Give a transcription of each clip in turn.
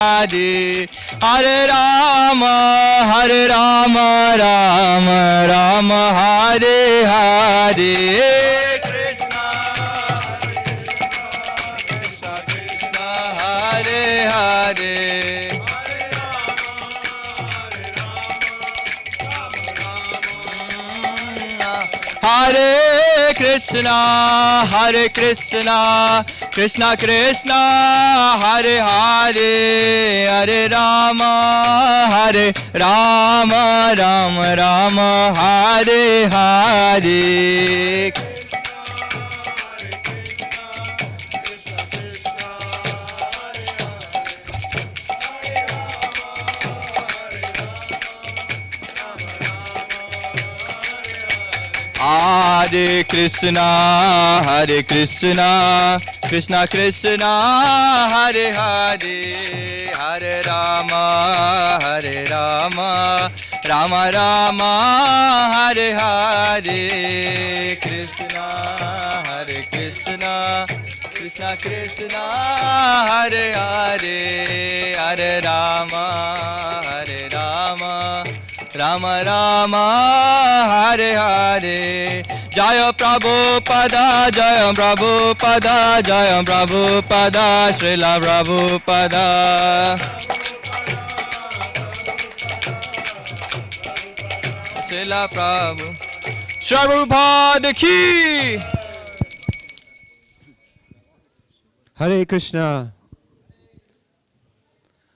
Hare Hare Rama Rama Rama Hare Hare Krishna Krishna Krishna Hare Hare Hare Krishna Krishna Krishna Hare Hare Hare Rama Rama Rama Hare Hare Hare Krishna Krishna Krishna Hare Hare Hare Rama Rama Rama Hare Hare Krishna Krishna Krishna Hare Hare Hare Rama Rama Rama Hare Hare Jaya Prabhupada Srila Prabhupada Srila Prabhupada ki Hare Krishna.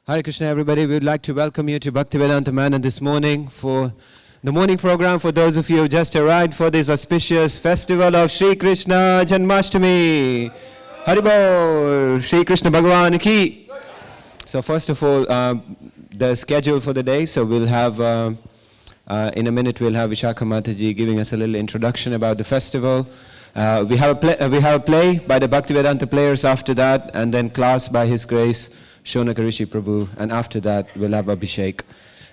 Hare Krishna, everybody. We would like to welcome you to Bhaktivedanta Manor this morning for the morning program for those of you who just arrived for this auspicious festival of Shri Krishna Janmashtami. Haribol, Shri Krishna Bhagavan ki. So first of all, the schedule for the day. So we'll have, in a minute, we'll have Vishakha Mataji giving us a little introduction about the festival. We have a play by the Bhaktivedanta players after that, and then class by His Grace Shonaka Rishi Prabhu, and after that we'll have Abhishek.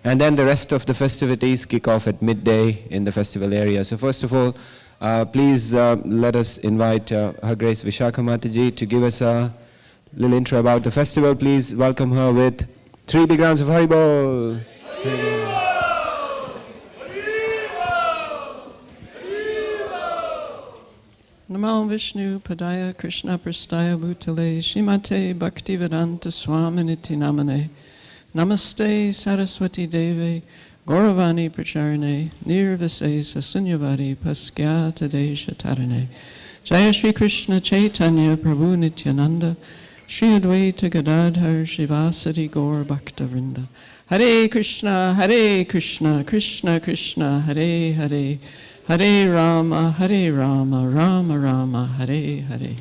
And then the rest of the festivities kick off at midday in the festival area. So first of all, please let us invite Her Grace Vishakha Mataji to give us a little intro about the festival. Please welcome her with 3 big rounds of Haribol. Namo Vishnu Padaya Krishna Prastaya Bhutale Shrimate Bhaktivedanta Swaminiti Namane Namaste Saraswati Deve Gauravani Pracharane Nirvase Sasunyavadi Paskyata Desha Tarane Jaya Shri Krishna Chaitanya Prabhu Nityananda Shri Advaita Gadadhar Shivasati Gaur Bhaktavrinda Hare Krishna Krishna Krishna Hare Hare Hare Rama, Rama Rama, Hare Hare.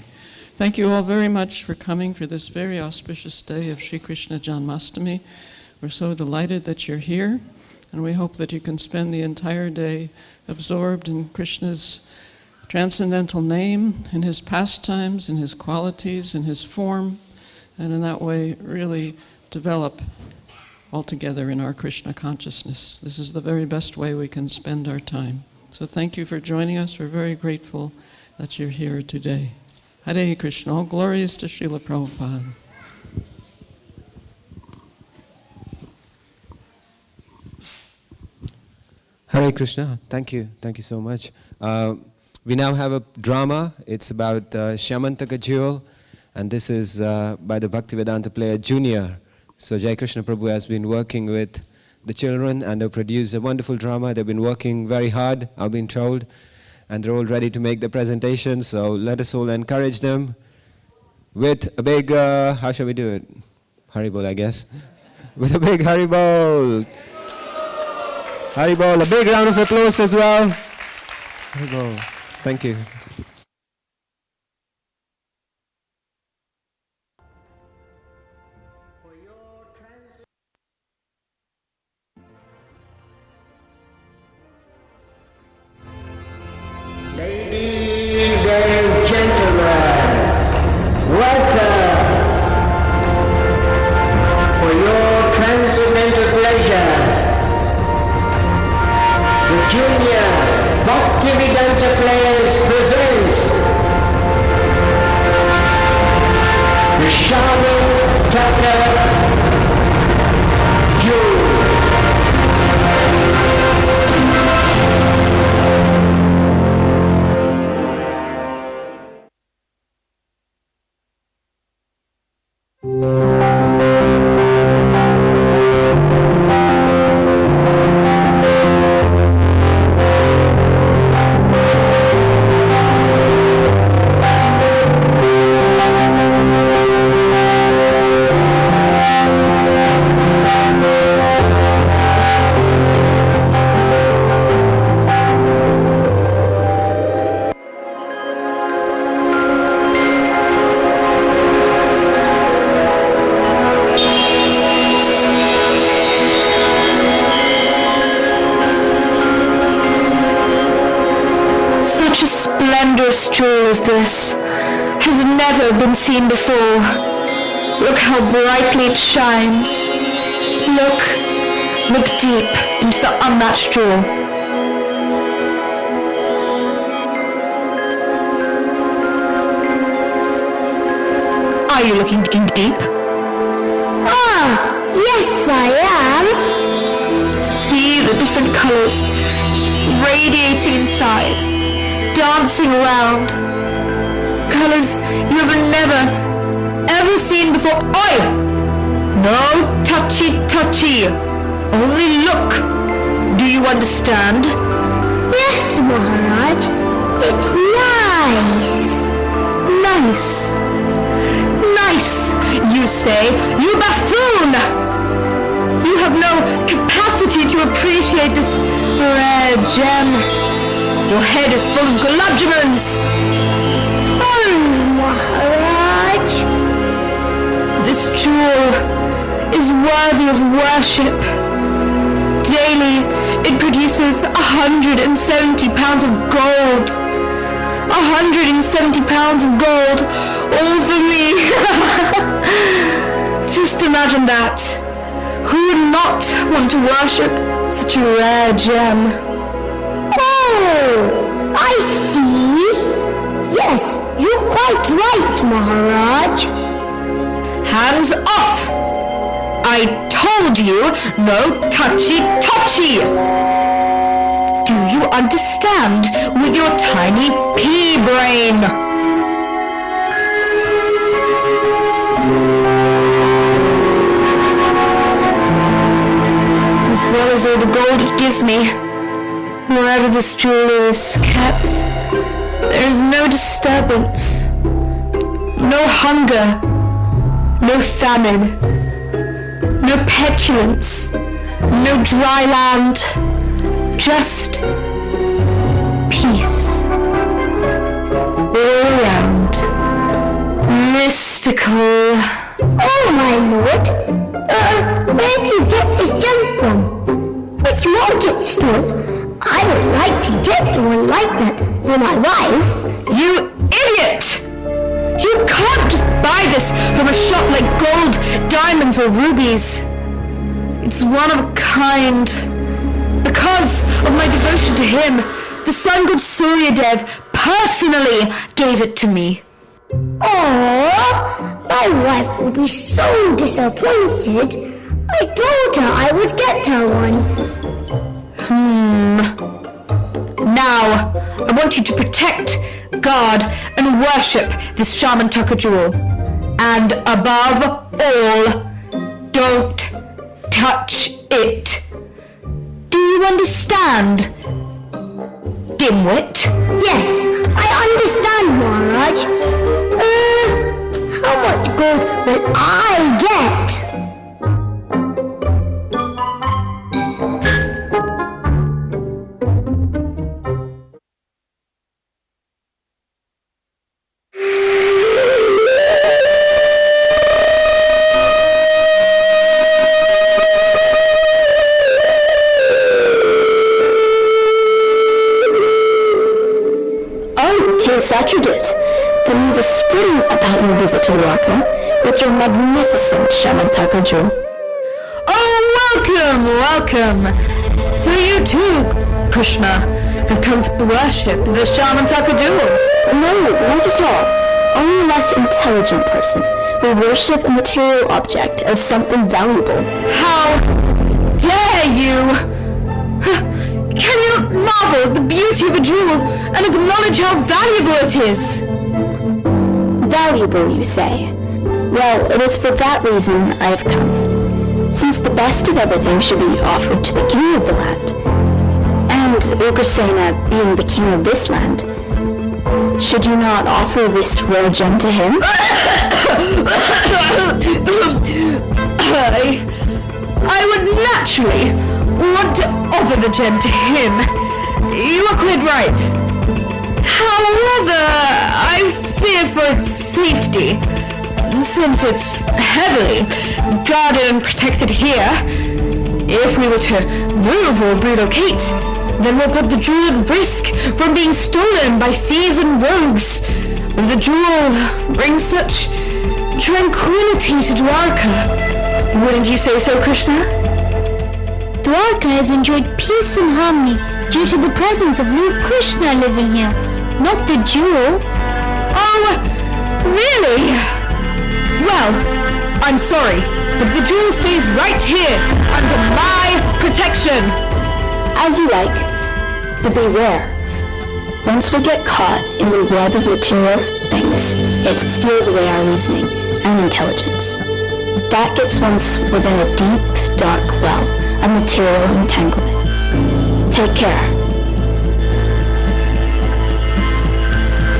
Thank you all very much for coming for this very auspicious day of Shri Krishna Janmashtami. We're so delighted that you're here, and we hope that you can spend the entire day absorbed in Krishna's transcendental name, in his pastimes, in his qualities, in his form, and in that way really develop altogether in our Krishna consciousness. This is the very best way we can spend our time. So thank you for joining us. We're very grateful that you're here today. Hare Krishna. All glories to Srila Prabhupada. Hare Krishna. Thank you. Thank you so much. We now have a drama. It's about Shamantaka jewel, and this is by the Bhaktivedanta player Junior. So Jai Krishna Prabhu has been working with the children, and they've produced a wonderful drama. They've been working very hard, I've been told, and they're all ready to make the presentation. So let us all encourage them with a big, how shall we do it? Haribol, I guess. With a big Haribol. Haribol, a big round of applause as well. Haribol. Thank you. Ladies and gentlemen, welcome for your transcendental pleasure. The Junior Bhaktivedanta Players presents the Shamantaka Such a splendorous jewel as this has never been seen before. Look how brightly it shines. Look deep into the unmatched jewel. Are you looking deep? Ah, yes I am. See the different colors radiating inside, dancing around. Colors you have never, ever seen before. Oi! No touchy. Only look. Do you understand? Yes, Maharaj. It's nice. Nice, you say? You buffoon! You have no capacity to appreciate this rare gem. Your head is full of gulab-jamans. Oh, Maharaj. This jewel is worthy of worship. Daily, it produces 170 pounds of gold. 170 pounds of gold, all for me. Just imagine that. Who would not want to worship such a rare gem? Oh, I see. Yes, you're quite right, Maharaj. Hands off! I told you, no touchy. Do you understand with your tiny pea brain? As well as all the gold it gives me, wherever this jewel is kept, there is no disturbance, no hunger, no famine, no petulance, no dry land, just peace all around. Mystical. Oh, my lord. Where did you get this gem from? Which market stall? I would like to get one like that for my wife. You idiot! You can't just buy this from a shop like gold, diamonds, or rubies. It's one of a kind. Because of my devotion to him, the sun god Suryadev personally gave it to me. Oh, my wife will be so disappointed. I told her I would get her one. Now, I want you to protect, guard, and worship this Shamantaka jewel. And above all, don't touch it. Do you understand, dimwit? Yes, I understand, Maharaj. How much gold will I get? Saturday, the news is spreading about your visit to Dwarka with your magnificent Shamantaka jewel. Oh, welcome! So you too, Krishna, have come to worship the Shamantaka jewel? No, not at all. Only a less intelligent person will worship a material object as something valuable. How dare you! Can you not marvel at the beauty of a jewel and acknowledge how valuable it is? Valuable, you say? Well, it is for that reason I have come. since the best of everything should be offered to the king of the land. And Ugrasena, being the king of this land, should you not offer this rare gem to him? I would naturally want to offer the gem to him. You are quite right. However, I fear for its safety, since it's heavily guarded and protected here. If we were to move or relocate, then we'll put the jewel at risk from being stolen by thieves and rogues. The jewel brings such tranquility to Dwarka. Wouldn't you say so, Krishna? Dwarka has enjoyed peace and harmony due to the presence of Lord Krishna living here, not the jewel. Oh, really? Well, I'm sorry, but the jewel stays right here under my protection. As you like, but beware. Once we get caught in the web of material things, it steals away our reasoning and intelligence. That gets ones within a deep, dark well of material entanglement. Take care.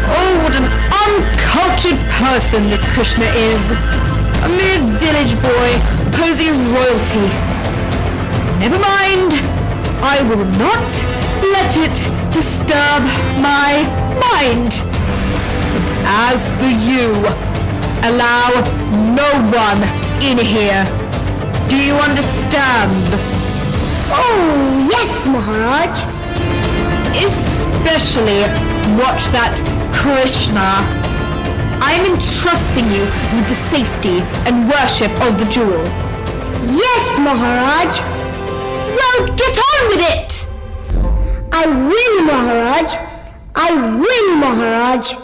Oh, what an uncultured person this Krishna is. A mere village boy posing as royalty. Never mind. I will not let it disturb my mind. But as for you, allow no one in here. Do you understand? Oh, yes, Maharaj. Especially watch that Krishna. I am entrusting you with the safety and worship of the jewel. Yes, Maharaj. Well, get on with it! I will, Maharaj. I will, Maharaj.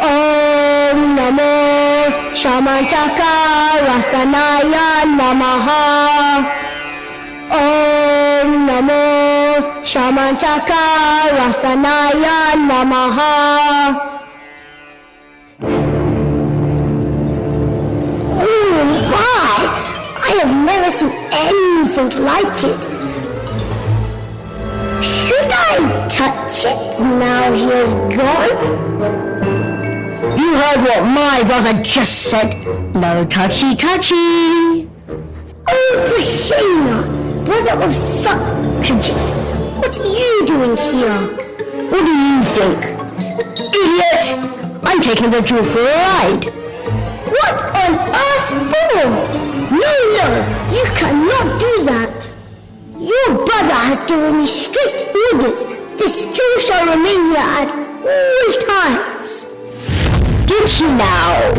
Om Namo Shamantaka Rathanaya Namaha. Om Namo Shamantaka Rathanaya Namaha. Oh my! I have never seen anything like it. Should I touch it now he is gone? You heard what my brother just said. No touchy touchy. Oh, Krishna, brother of Satyajit, what are you doing here? What do you think? Idiot! I'm taking the jewel for a ride. What on earth for? No, you cannot do that. Your brother has given me strict orders. This jewel shall remain here at all times. Did he now?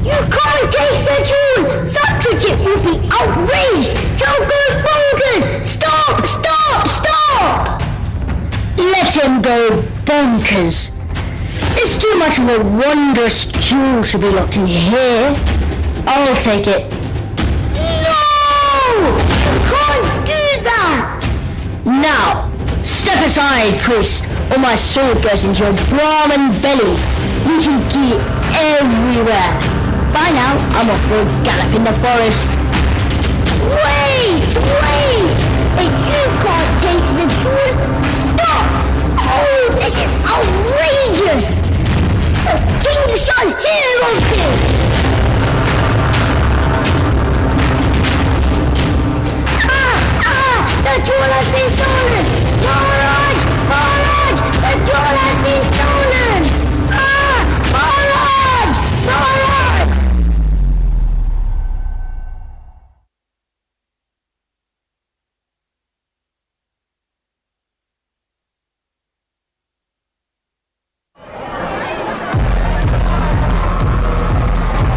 You can't take the jewel! Satyajit will be outraged! He'll go bonkers! Stop! Stop! Stop! Let him go bonkers. It's too much of a wondrous jewel to be locked in here. I'll take it. No! You can't do that! Now, step aside, priest, or my sword goes into your Brahmin belly. You can get it everywhere. By now, I'm off for a gallop in the forest. Wait! If you can't take the jewel, stop! Oh, this is outrageous! The king shall hear of this! The jewel has been stolen! Maharaj! The jewel has been stolen! Maharaj!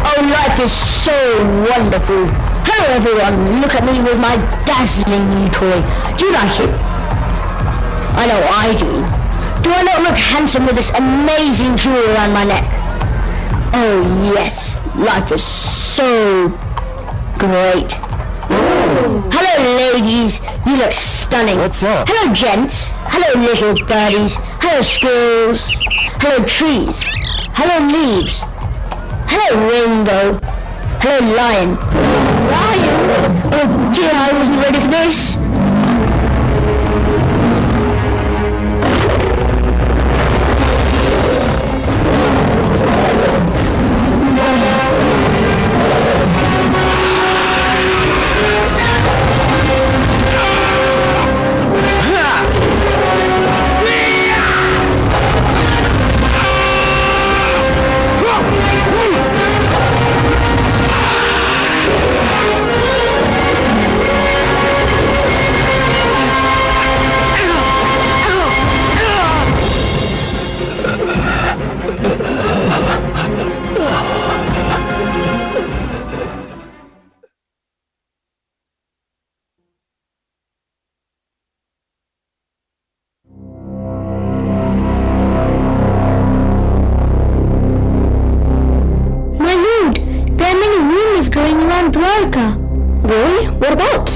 Oh, life is so wonderful! Hello everyone, look at me with my dazzling new toy. Do you like it? I know I do. Do I not look handsome with this amazing jewel around my neck? Oh yes, life is so great. Hello ladies, you look stunning. What's up? Hello gents, hello little birdies, hello squirrels, hello trees, hello leaves, hello rainbow, hello lion. Lion? Oh dear, I wasn't ready for this. Really? What about?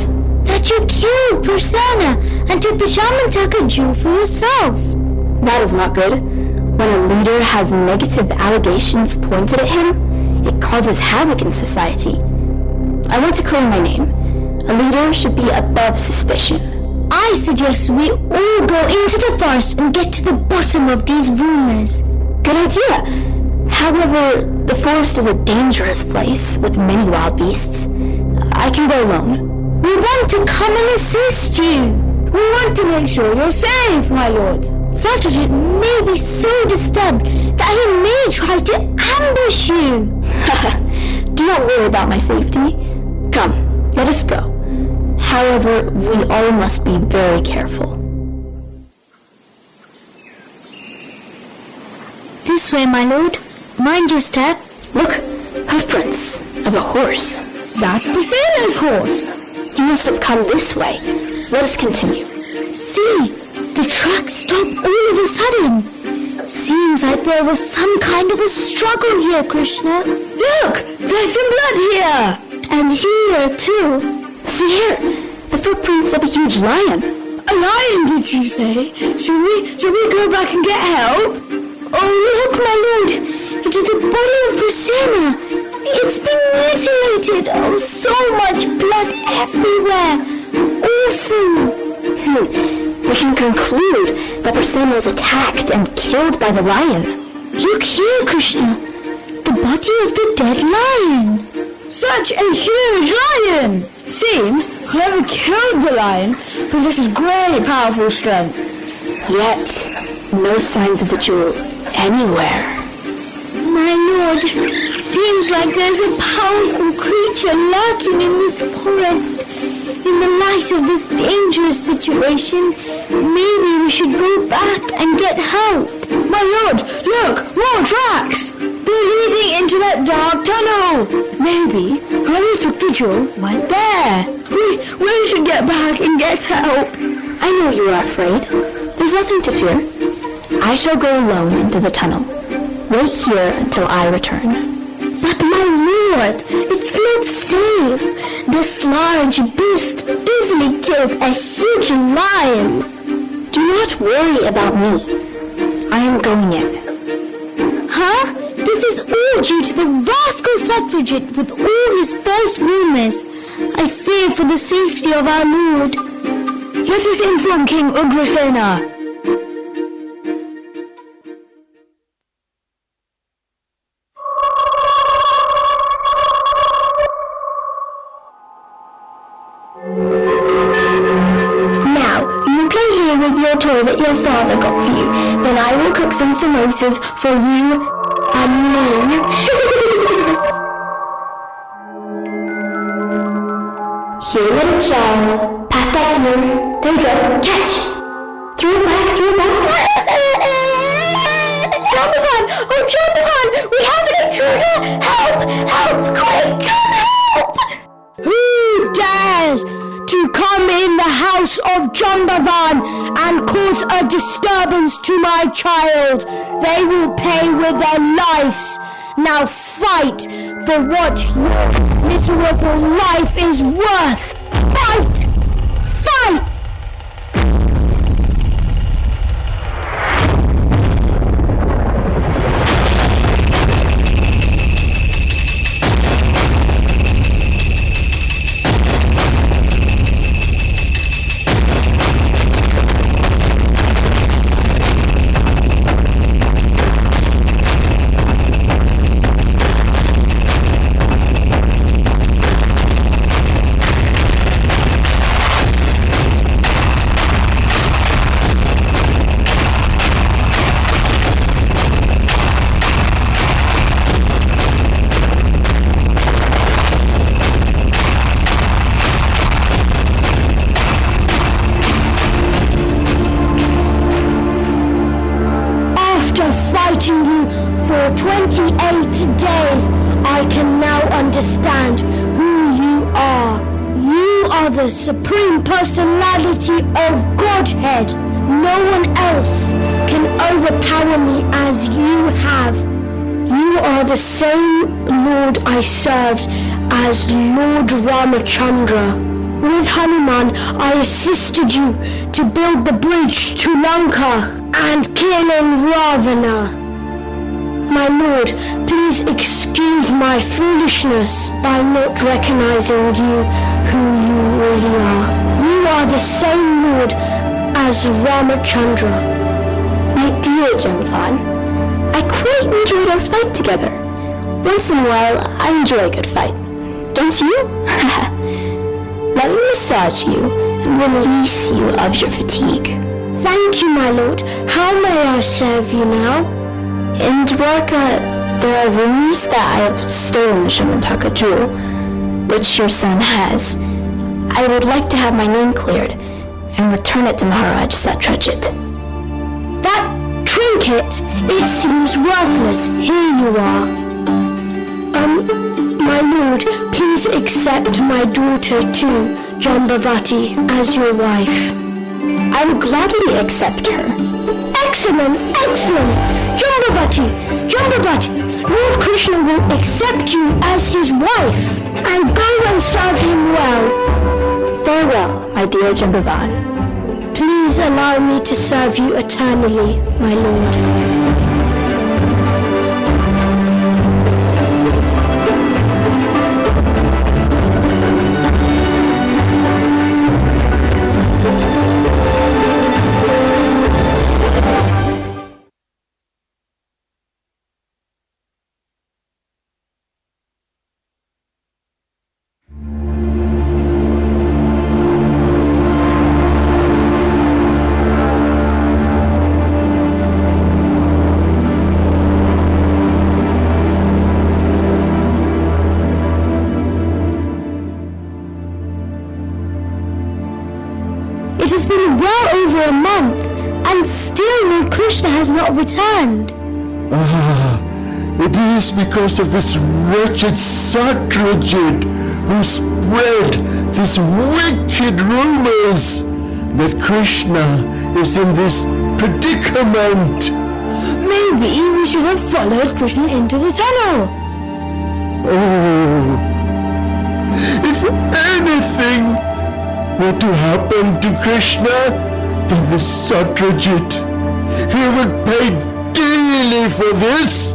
That you killed Prasanna and took the Shamantaka jewel for yourself. That is not good. When a leader has negative allegations pointed at him, it causes havoc in society. I want to clear my name. A leader should be above suspicion. I suggest we all go into the forest and get to the bottom of these rumors. Good idea. However, the forest is a dangerous place with many wild beasts. I can go alone. We want to come and assist you. We want to make sure you're safe, my lord. Satyajit may be so disturbed that he may try to ambush you. Do not worry about my safety. Come, let us go. However, we all must be very careful. This way, my lord. Mind your step. Look, hoofprints of a horse. That's Prasanna's horse. He must have come this way. Let us continue. See, the truck stopped all of a sudden. Seems like there was some kind of a struggle here, Krishna. Look, there's some blood here. And here, too. See here, the footprints of a huge lion. A lion, did you say? Should we go back and get help? Oh, look, my lord. It is the body of Prasanna. It's been mutilated. Oh, so much blood everywhere. Awful. We can conclude that Prasanna was attacked and killed by the lion. Look here, Krishna. The body of the dead lion. Such a huge lion. Seems whoever killed the lion possesses great powerful strength. Yet, no signs of the jewel anywhere. My lord, seems like there's a powerful creature lurking in this forest. In the light of this dangerous situation, maybe we should go back and get help. My lord, look, more tracks! They're leading into that dark tunnel. Maybe whoever took the jewel went there. We should get back and get help. I know you are afraid. There's nothing to fear. I shall go alone into the tunnel. Wait here until I return. But my lord, it's not safe. This large beast easily killed a huge lion. Do not worry about me. I am going in. Huh? This is all due to the rascal Satyajit with all his false rumors. I fear for the safety of our lord. Let us inform King Ugrasena. Toy that your father got for you. Then I will cook some samosas for you and me. Here, little child. Pass that here. There you go. Catch. Throw it back, throw it back. Jambavan! Oh, Jambavan! We have an intruder! Help! Help! Quick! Come help! Who dares to come in the house of Jambavan and cause a disturbance to my child? They will pay with their lives. now fight for what your miserable life is worth. Fight! Fight! Fighting you for 28 days, I can now understand who you are. You are the Supreme Personality of Godhead. No one else can overpower me as you have. You are the same Lord I served as Lord Ramachandra. With Hanuman, I assisted you to build the bridge to Lanka and killing Ravana. My lord, please excuse my foolishness by not recognizing you who you really are. You are the same lord as Ramachandra. My dear Jambavan, I quite enjoyed our fight together. Once in a while, I enjoy a good fight. Don't you? Let me massage you and release you of your fatigue. Thank you, my lord. How may I serve you now? In Dwarka, there are rumors that I have stolen the Shamantaka jewel, which your son has. I would like to have my name cleared and return it to Maharaj Satrajit. That trinket, it seems worthless. Here you are. My lord, please accept my daughter too, Jambavati, as your wife. I would gladly accept her. Excellent, excellent! Jambavati, Jambavati, Lord Krishna will accept you as his wife, and go and serve him well. Farewell, my dear Jambavan. Please allow me to serve you eternally, my lord. It has been well over a month, and still Lord Krishna has not returned. It is because of this wretched Satrajit who spread these wicked rumors that Krishna is in this predicament. Maybe we should have followed Krishna into the tunnel. Oh, if anything were to happen to Krishna, then the Satrajit, he would pay dearly for this.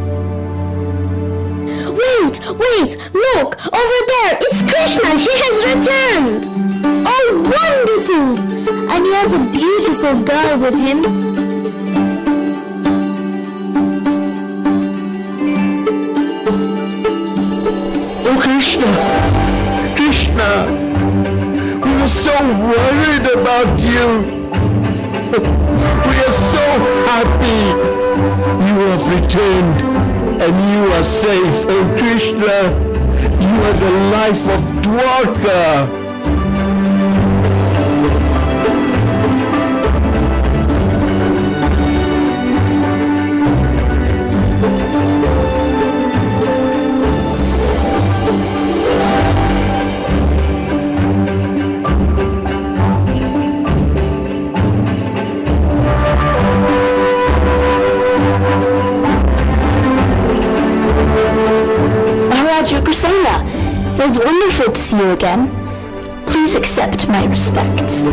Wait, look, over there, it's Krishna, he has returned. Oh, wonderful! And he has a beautiful girl with him. Oh, Krishna, we were so worried about you. We are so happy you have returned and you are safe. Oh, Krishna, you are the life of Dwarka. you, Ugrasena. It is wonderful to see you again. Please accept my respects.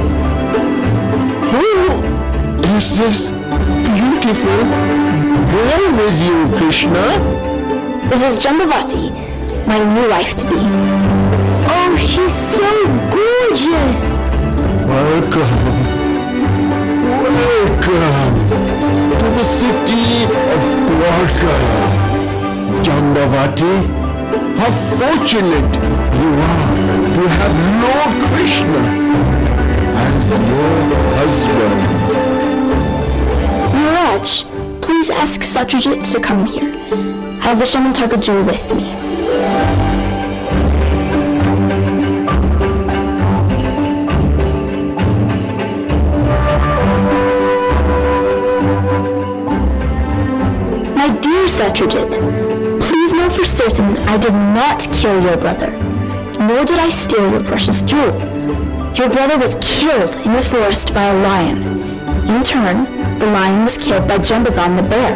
Who is this beautiful girl with you, Krishna? This is Jambavati, my new wife-to-be. Oh, she's so gorgeous. Welcome. Welcome to the city of Dwarka. Jambavati, how fortunate you are to have Lord Krishna as your husband. Yuvraj, please ask Satyajit to come here. I have the Shamantaka jewel with me. My dear Satyajit, please know for certain I did not kill your brother, nor did I steal your precious jewel. Your brother was killed in the forest by a lion. In turn, the lion was killed by Jambavan the bear,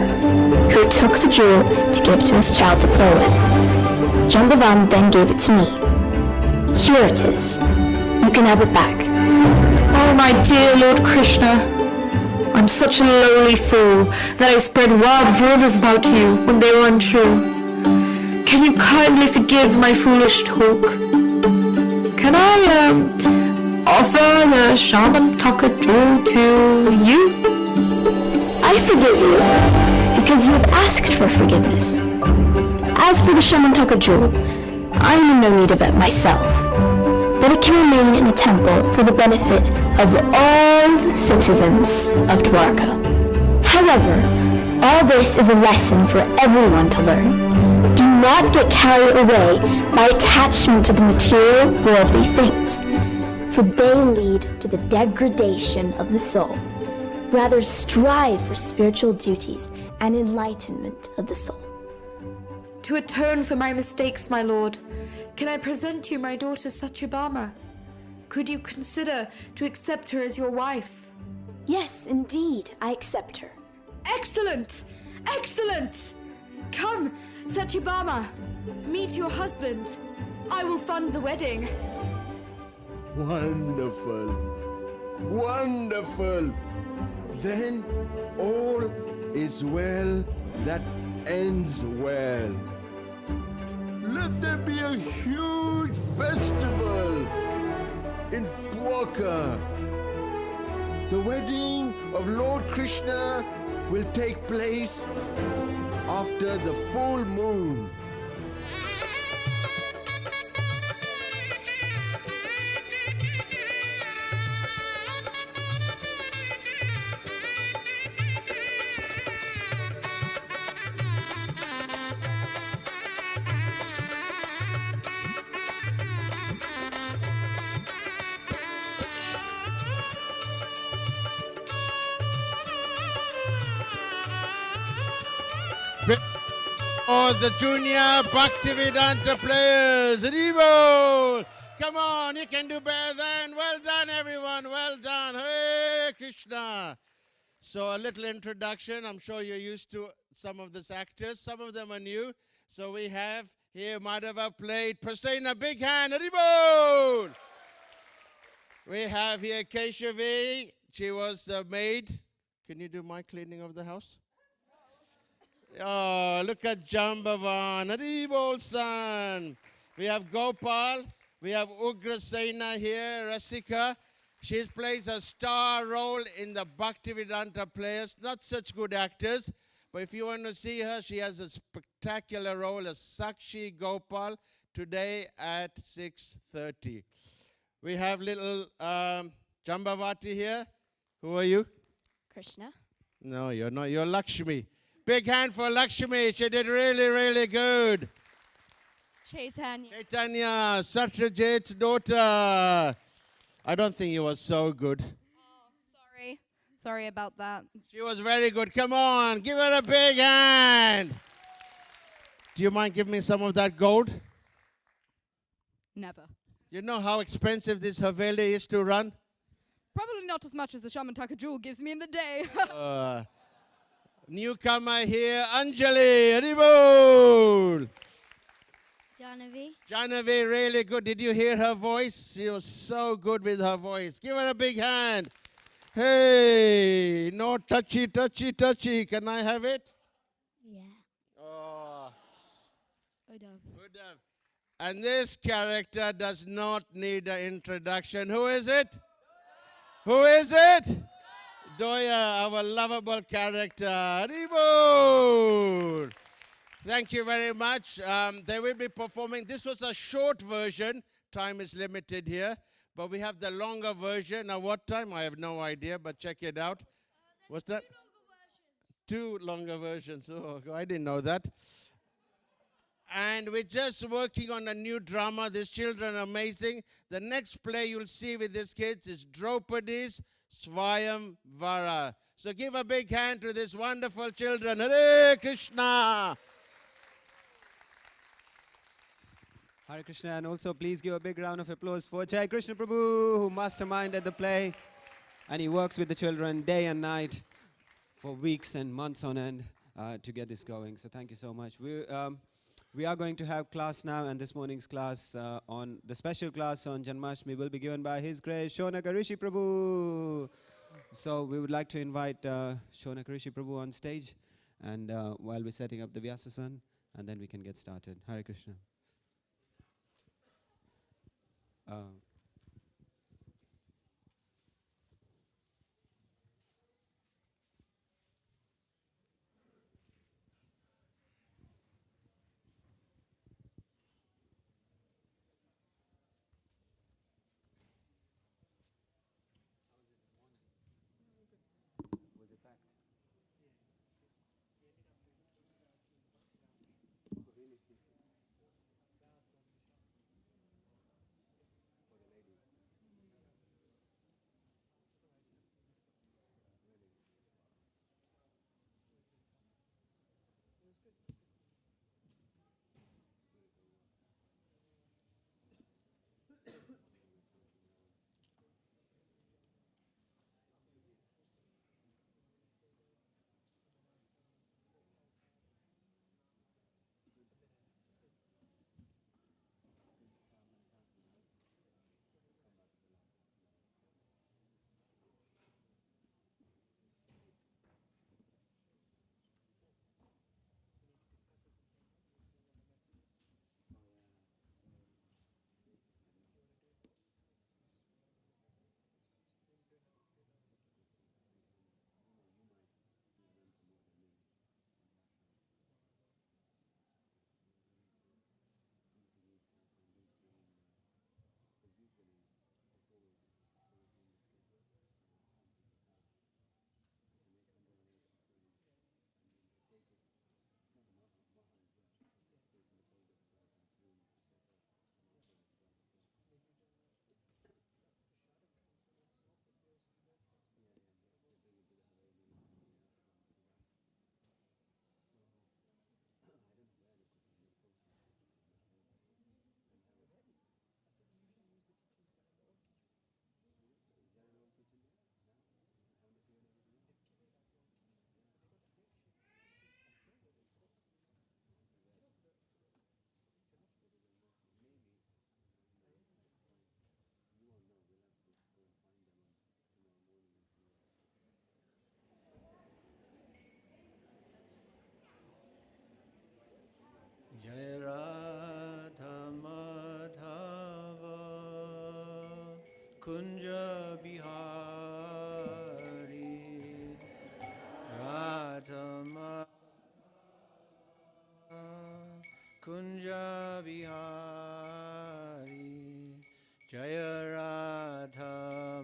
who took the jewel to give to his child to play with. Jambavan then gave it to me. Here it is. You can have it back. Oh, my dear Lord Krishna, I'm such a lowly fool that I spread wild rumors about you when they were untrue. Can you kindly forgive my foolish talk? Can I, offer the Shamantaka jewel to you? I forgive you, because you have asked for forgiveness. As for the Shamantaka jewel, I am in no need of it myself, but it can remain in a temple for the benefit of all the citizens of Dwarka. However, all this is a lesson for everyone to learn. Do not get carried away by attachment to the material worldly things, for they lead to the degradation of the soul. Rather strive for spiritual duties and enlightenment of the soul. To atone for my mistakes, my lord, can I present you my daughter Satyabhama? Could you consider to accept her as your wife? Yes, indeed, I accept her. Excellent! Excellent! Come, Satyabhama, meet your husband. I will fund the wedding. Wonderful. Wonderful. Then all is well that ends well. Let there be a huge festival in Dwarka. The wedding of Lord Krishna will take place after the full moon. Oh, the junior Bhaktivedanta players, Devo! Come on, you can do better than. Well done, everyone. Well done. Hare Krishna. So a little introduction. I'm sure you're used to some of these actors. Some of them are new. So we have here Madhava played Prasenna. Big hand, Devo! We have here Keshavi. She was the maid. Can you do my cleaning of the house? Oh, look at Jambavan, Haribol son. We have Gopal. We have Ugrasena here, Rasika. She plays a star role in the Bhaktivedanta players. Not such good actors, but if you want to see her, she has a spectacular role as Sakshi Gopal today at 6:30. We have little Jambavati here. Who are you? Krishna. No, you're not. You're Lakshmi. Big hand for Lakshmi. She did really, really good. Chaitanya. Chaitanya, Satyajit's daughter. I don't think you were so good. Oh, sorry. Sorry about that. She was very good. Come on, give her a big hand. Do you mind giving me some of that gold? Never. You know how expensive this Haveli is to run? Probably not as much as the Shamantaka jewel gives me in the day. Newcomer here, Anjali, Haribol. Jai Janavi. Janavi, really good. Did you hear her voice? She was so good with her voice. Give her a big hand. Hey, no touchy, touchy, touchy. Can I have it? Yeah. Oh, Udav. Udav. And this character does not need an introduction. Who is it? Who is it? Doya, our lovable character. Reboot. Thank you very much. They will be performing. This was a short version. Time is limited here. But we have the longer version. Now, what time? I have no idea, but check it out. What's that? Two longer versions. Oh, I didn't know that. And we're just working on a new drama. These children are amazing. The next play you'll see with these kids is Draupadi's Swayam Vara. So give a big hand to these wonderful children. Hare Krishna! Hare Krishna, and also please give a big round of applause for Jai Krishna Prabhu, who masterminded the play, and he works with the children day and night for weeks and months on end to get this going. So thank you so much. We are going to have class now, and this morning's class on the special class on Janmashtami will be given by His Grace Shonaka Rishi Prabhu. So we would like to invite Shonaka Rishi Prabhu on stage, and while we're setting up the Vyasasan, and then we can get started. Hare Krishna. Jai Radha Madhava Kunja Bihari Radha Madhava Kunja Bihari Jaya Radha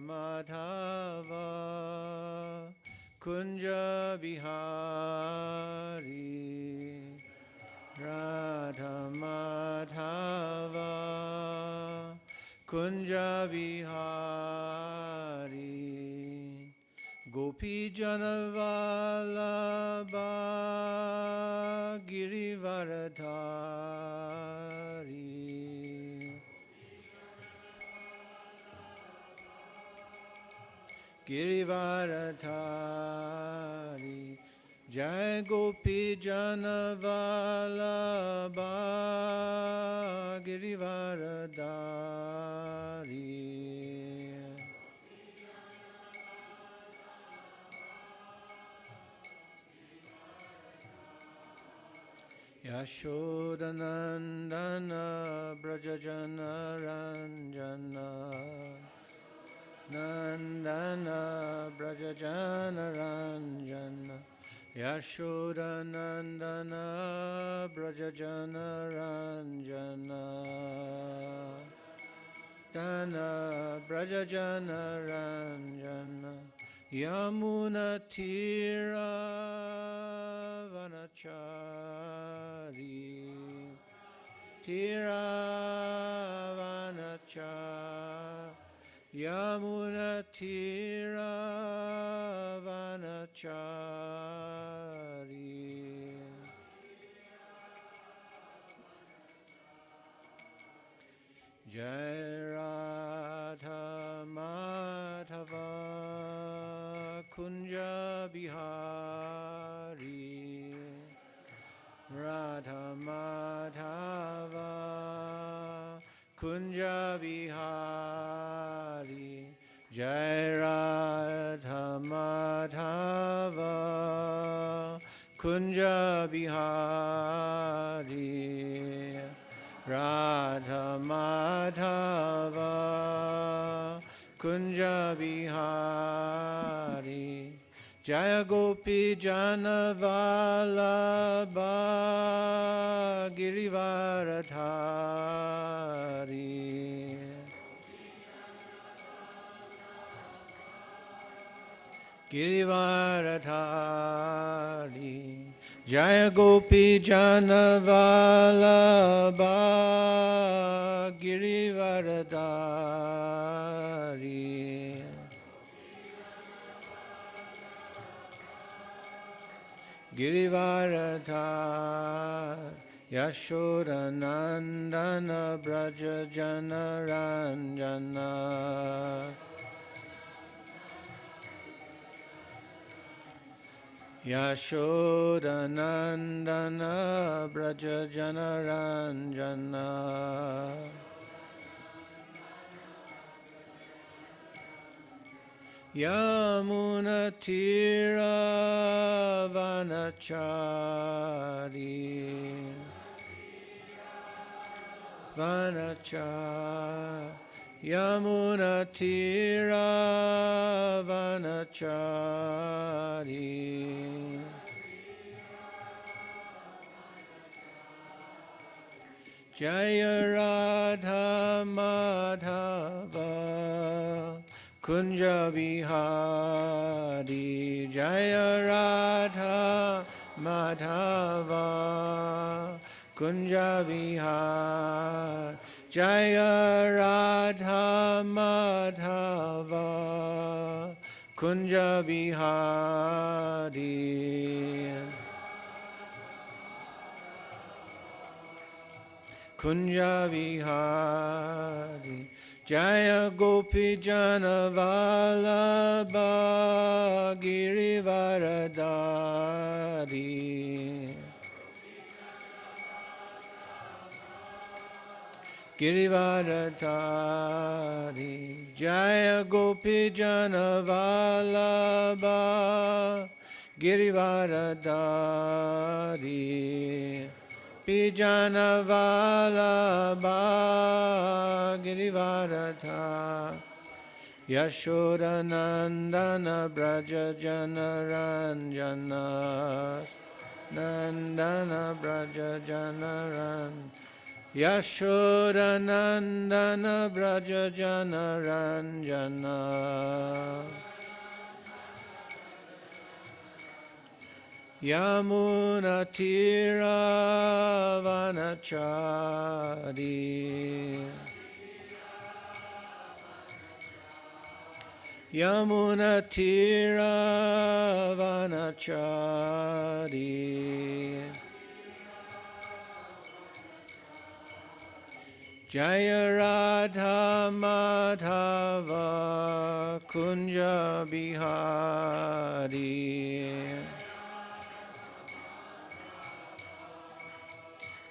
Madhava Kunja Bihari Radha Madhava Kunja Bihari Gopi Janavalabha Girivaradhari Girivaradhari Jai Gopi Janavalabha Giridharadari. Yashodanandana Brajajana Ranjana Nandana Brajajana Ranjana Yashodanandana Brajajana Ranjana Dana Brajajana Ranjana Yamuna Tira Vanachari Tira Vanachari Yamuna Tira Vanachari Jai Radha Madhava Kunja Bihari Radha Madhava Kunja Bihari Jai Radha Madhava Kunja Bihari Radha Madhava Kunja Bihari Jaya Gopi Jana Vallabha Girivaradhari Girivaradhari Jaya Gopi Jana Vallabha Girivaradhari Girivaradhar Yashodanandana Brajajana Ranjana Yashodanandana Brajajana Ranjana Yamuna Tira Vanachari Vanachari Yamuna Tira Vanachari Jaya Radha Madhava Kunja Bihari Jaya Radha Madhava Kunja Bihari Jaya Radha Madhava Kunja Bihari Kunja Bihari Jaya Gopi Jana Vallabha Girivaradhari Girivaradhari Jaya Gopi Jana Vallabha Girivaradhari Pijana Vallabha Girivaradhari Yashodanandana Brajajana Ranjana Nandana Brajajana Ranjana Yashodanandana Brajajana Ranjana Yamuna Tira Vanachari Yamuna Tira Vanachari Jaya Radha Madhava Kunja Bihari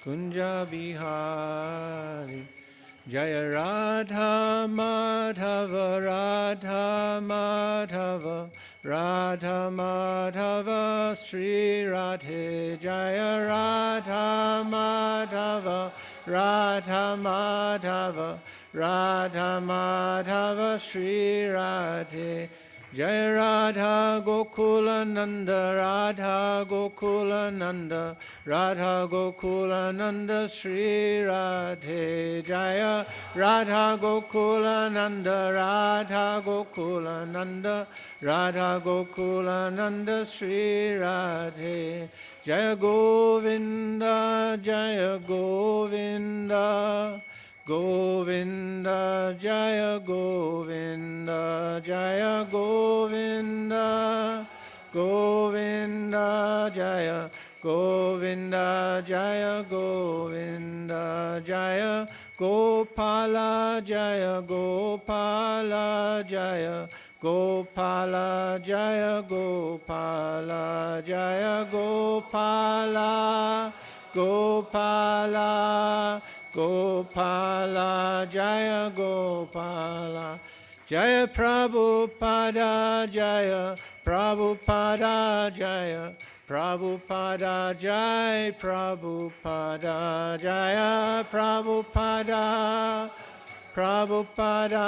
Kunja Bihari. Jaya Radha Madhava Radha Madhava Radha Madhava Sri Radhe. Jaya Radha Madhava Radha Madhava Radha Madhava Sri Radhe. Jaya Radha Gokula Nanda Radha Gokula Nanda Radha Gokula Nanda Sri Radhe. Jaya Radha Gokula Nanda Radha Gokula Nanda Radha Gokula Nanda Sri Radhe. Jaya Govinda Jaya Govinda Govinda Jaya Govinda Jaya Govinda Govinda Jaya Govinda Jaya Govinda Jaya Gopala Jaya Gopala Jaya Gopala Jaya Gopala Jaya Gopala Gopala Gopala Jaya Gopala. Jaya Prabhupada Jaya Prabhupada Jaya Prabhupada Jaya Prabhupada Jaya Prabhupada Prabhupada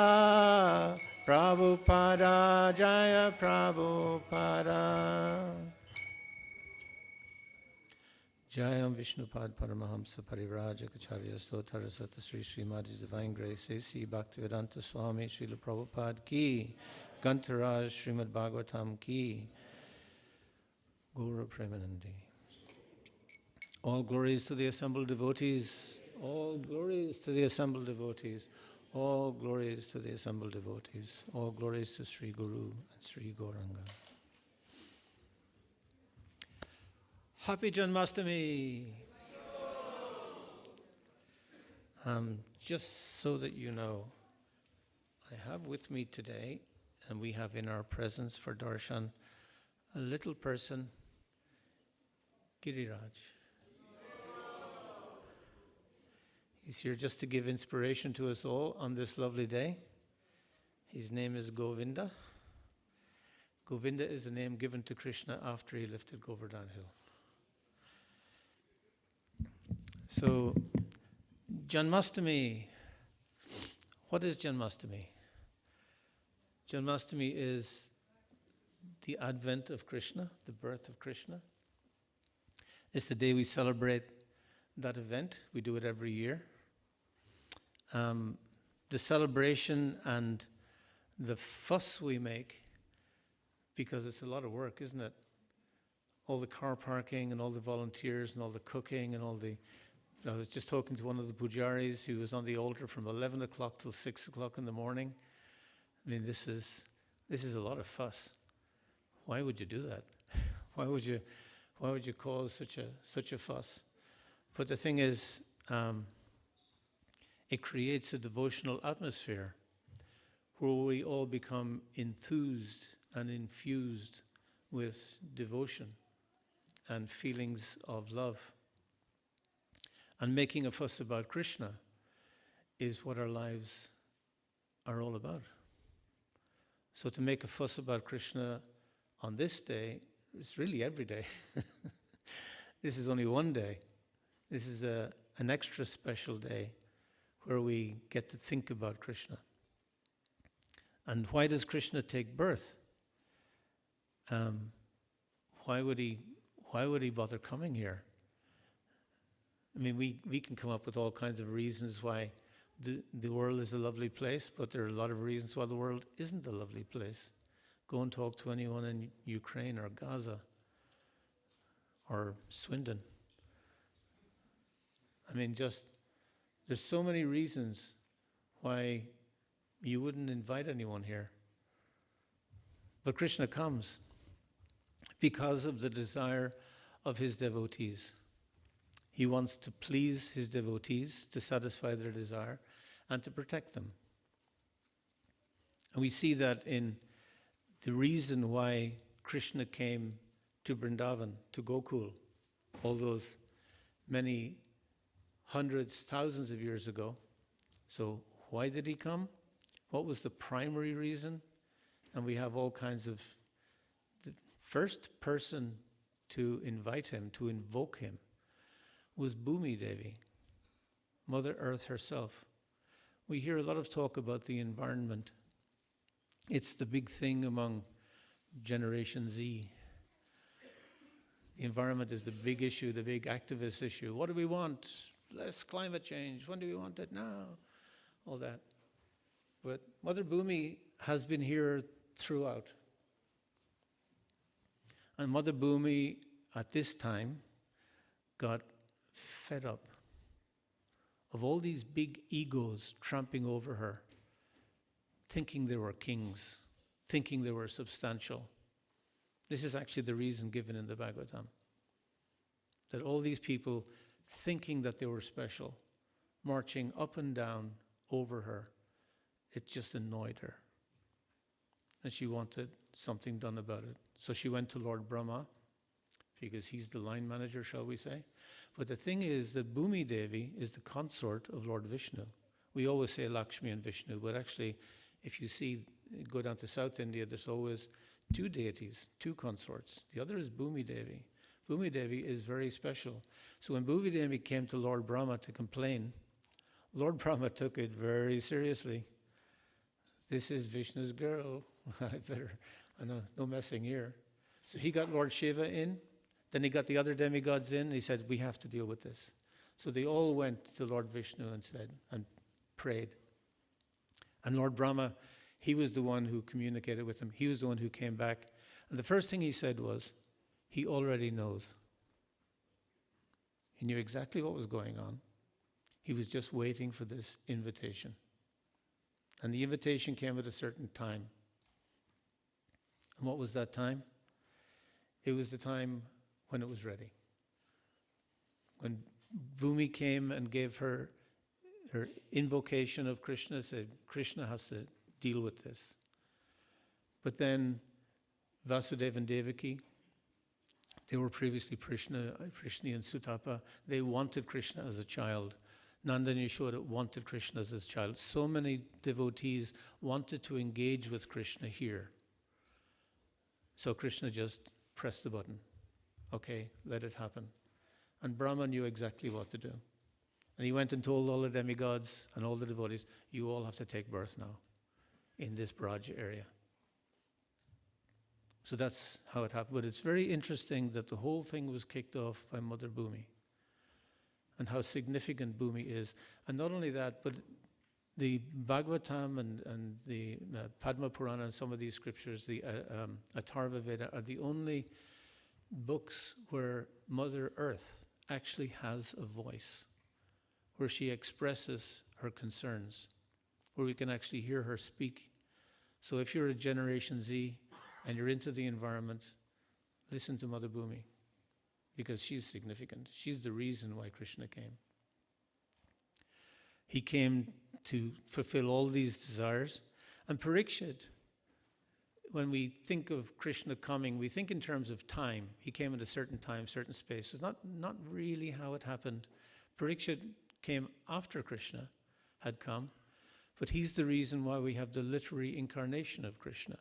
Prabhupada Jaya Prabhupada. Jayam Vishnupad Paramahamsa Parivrajacharya Stotara Sata Sri Srimati's Divine Grace A.C. Bhaktivedanta Swami Srila Prabhupada Ki Gantaraj Srimad Bhagavatam Ki Guru Premanandi. All glories to the assembled devotees. All glories to the assembled devotees. All glories to the assembled devotees. All glories to Sri Guru and Sri Gauranga. Happy Janmashtami! Just so that you know, I have with me today, and we have in our presence for darshan, a little person, Giriraj. He's here just to give inspiration to us all on this lovely day. His name is Govinda. Govinda is a name given to Krishna after he lifted Govardhan Hill. So, Janmashtami. What is Janmashtami? Janmashtami is the advent of Krishna, the birth of Krishna. It's the day we celebrate that event. We do it every year. The celebration and the fuss we make, because it's a lot of work, isn't it? All the car parking and all the volunteers and all the cooking and all the... I was just talking to one of the pujaris who was on the altar from 11 o'clock till 6 o'clock in the morning. I mean, this is a lot of fuss. Why would you do that? Why would you cause such a fuss? But the thing is, it creates a devotional atmosphere where we all become enthused and infused with devotion and feelings of love. And making a fuss about Krishna is what our lives are all about. So to make a fuss about Krishna on this day, it's really every day. This is only one day. This is an extra special day where we get to think about Krishna. And why does Krishna take birth? Why would he bother coming here? I mean, we can come up with all kinds of reasons why the world is a lovely place, but there are a lot of reasons why the world isn't a lovely place. Go and talk to anyone in Ukraine or Gaza or Swindon. I mean, there's so many reasons why you wouldn't invite anyone here. But Krishna comes because of the desire of his devotees. He wants to please his devotees, to satisfy their desire, and to protect them. And we see that in the reason why Krishna came to Vrindavan, to Gokul, all those many hundreds, thousands of years ago. So why did he come? What was the primary reason? And we have all kinds of... The first person to invite him, to invoke him, was Bhumi Devi, Mother Earth herself. We hear a lot of talk about the environment. It's the big thing among Generation Z. The environment is the big issue, the big activist issue. What do we want? Less climate change. When do we want it? Now. All that. But Mother Bhumi has been here throughout. And Mother Bhumi, at this time, got fed up of all these big egos tramping over her, thinking they were kings, thinking they were substantial. This is actually the reason given in the Bhagavatam. That all these people thinking that they were special, marching up and down over her, it just annoyed her. And she wanted something done about it. So she went to Lord Brahma, because he's the line manager, shall we say. But the thing is that Bhumi Devi is the consort of Lord Vishnu. We always say Lakshmi and Vishnu, but actually, if you see, go down to South India, there's always two deities, two consorts. The other is Bhumi Devi. Bhumi Devi is very special. So when Bhumi Devi came to Lord Brahma to complain, Lord Brahma took it very seriously. This is Vishnu's girl. I know, no messing here. So he got Lord Shiva in, then he got the other demigods in, and he said, we have to deal with this. So they all went to Lord Vishnu and said, and prayed. And Lord Brahma, he was the one who communicated with him. He was the one who came back. And the first thing he said was, he already knows. He knew exactly what was going on. He was just waiting for this invitation. And the invitation came at a certain time. And what was that time? It was the time when it was ready. When Bhumi came and gave her invocation of Krishna, said, Krishna has to deal with this. But then Vasudeva and Devaki, they were previously Prishni and Sutapa. They wanted Krishna as a child. Nanda and Yashoda wanted Krishna as his child. So many devotees wanted to engage with Krishna here. So Krishna just pressed the button. Okay, let it happen. And Brahma knew exactly what to do. And he went and told all the demigods and all the devotees, you all have to take birth now in this Braj area. So that's how it happened. But it's very interesting that the whole thing was kicked off by Mother Bhumi and how significant Bhumi is. And not only that, but the Bhagavatam and the Padma Purana and some of these scriptures, the Atharva Veda, are the only books where Mother Earth actually has a voice, where she expresses her concerns, where we can actually hear her speak. So if you're a Generation Z and you're into the environment, listen to Mother Bhumi, because she's significant. She's the reason why Krishna came. He came to fulfill all these desires. And Parikshit, when we think of Krishna coming, we think in terms of time. He came at a certain time, certain space. It's not really how it happened. Parikshit came after Krishna had come, but he's the reason why we have the literary incarnation of Krishna.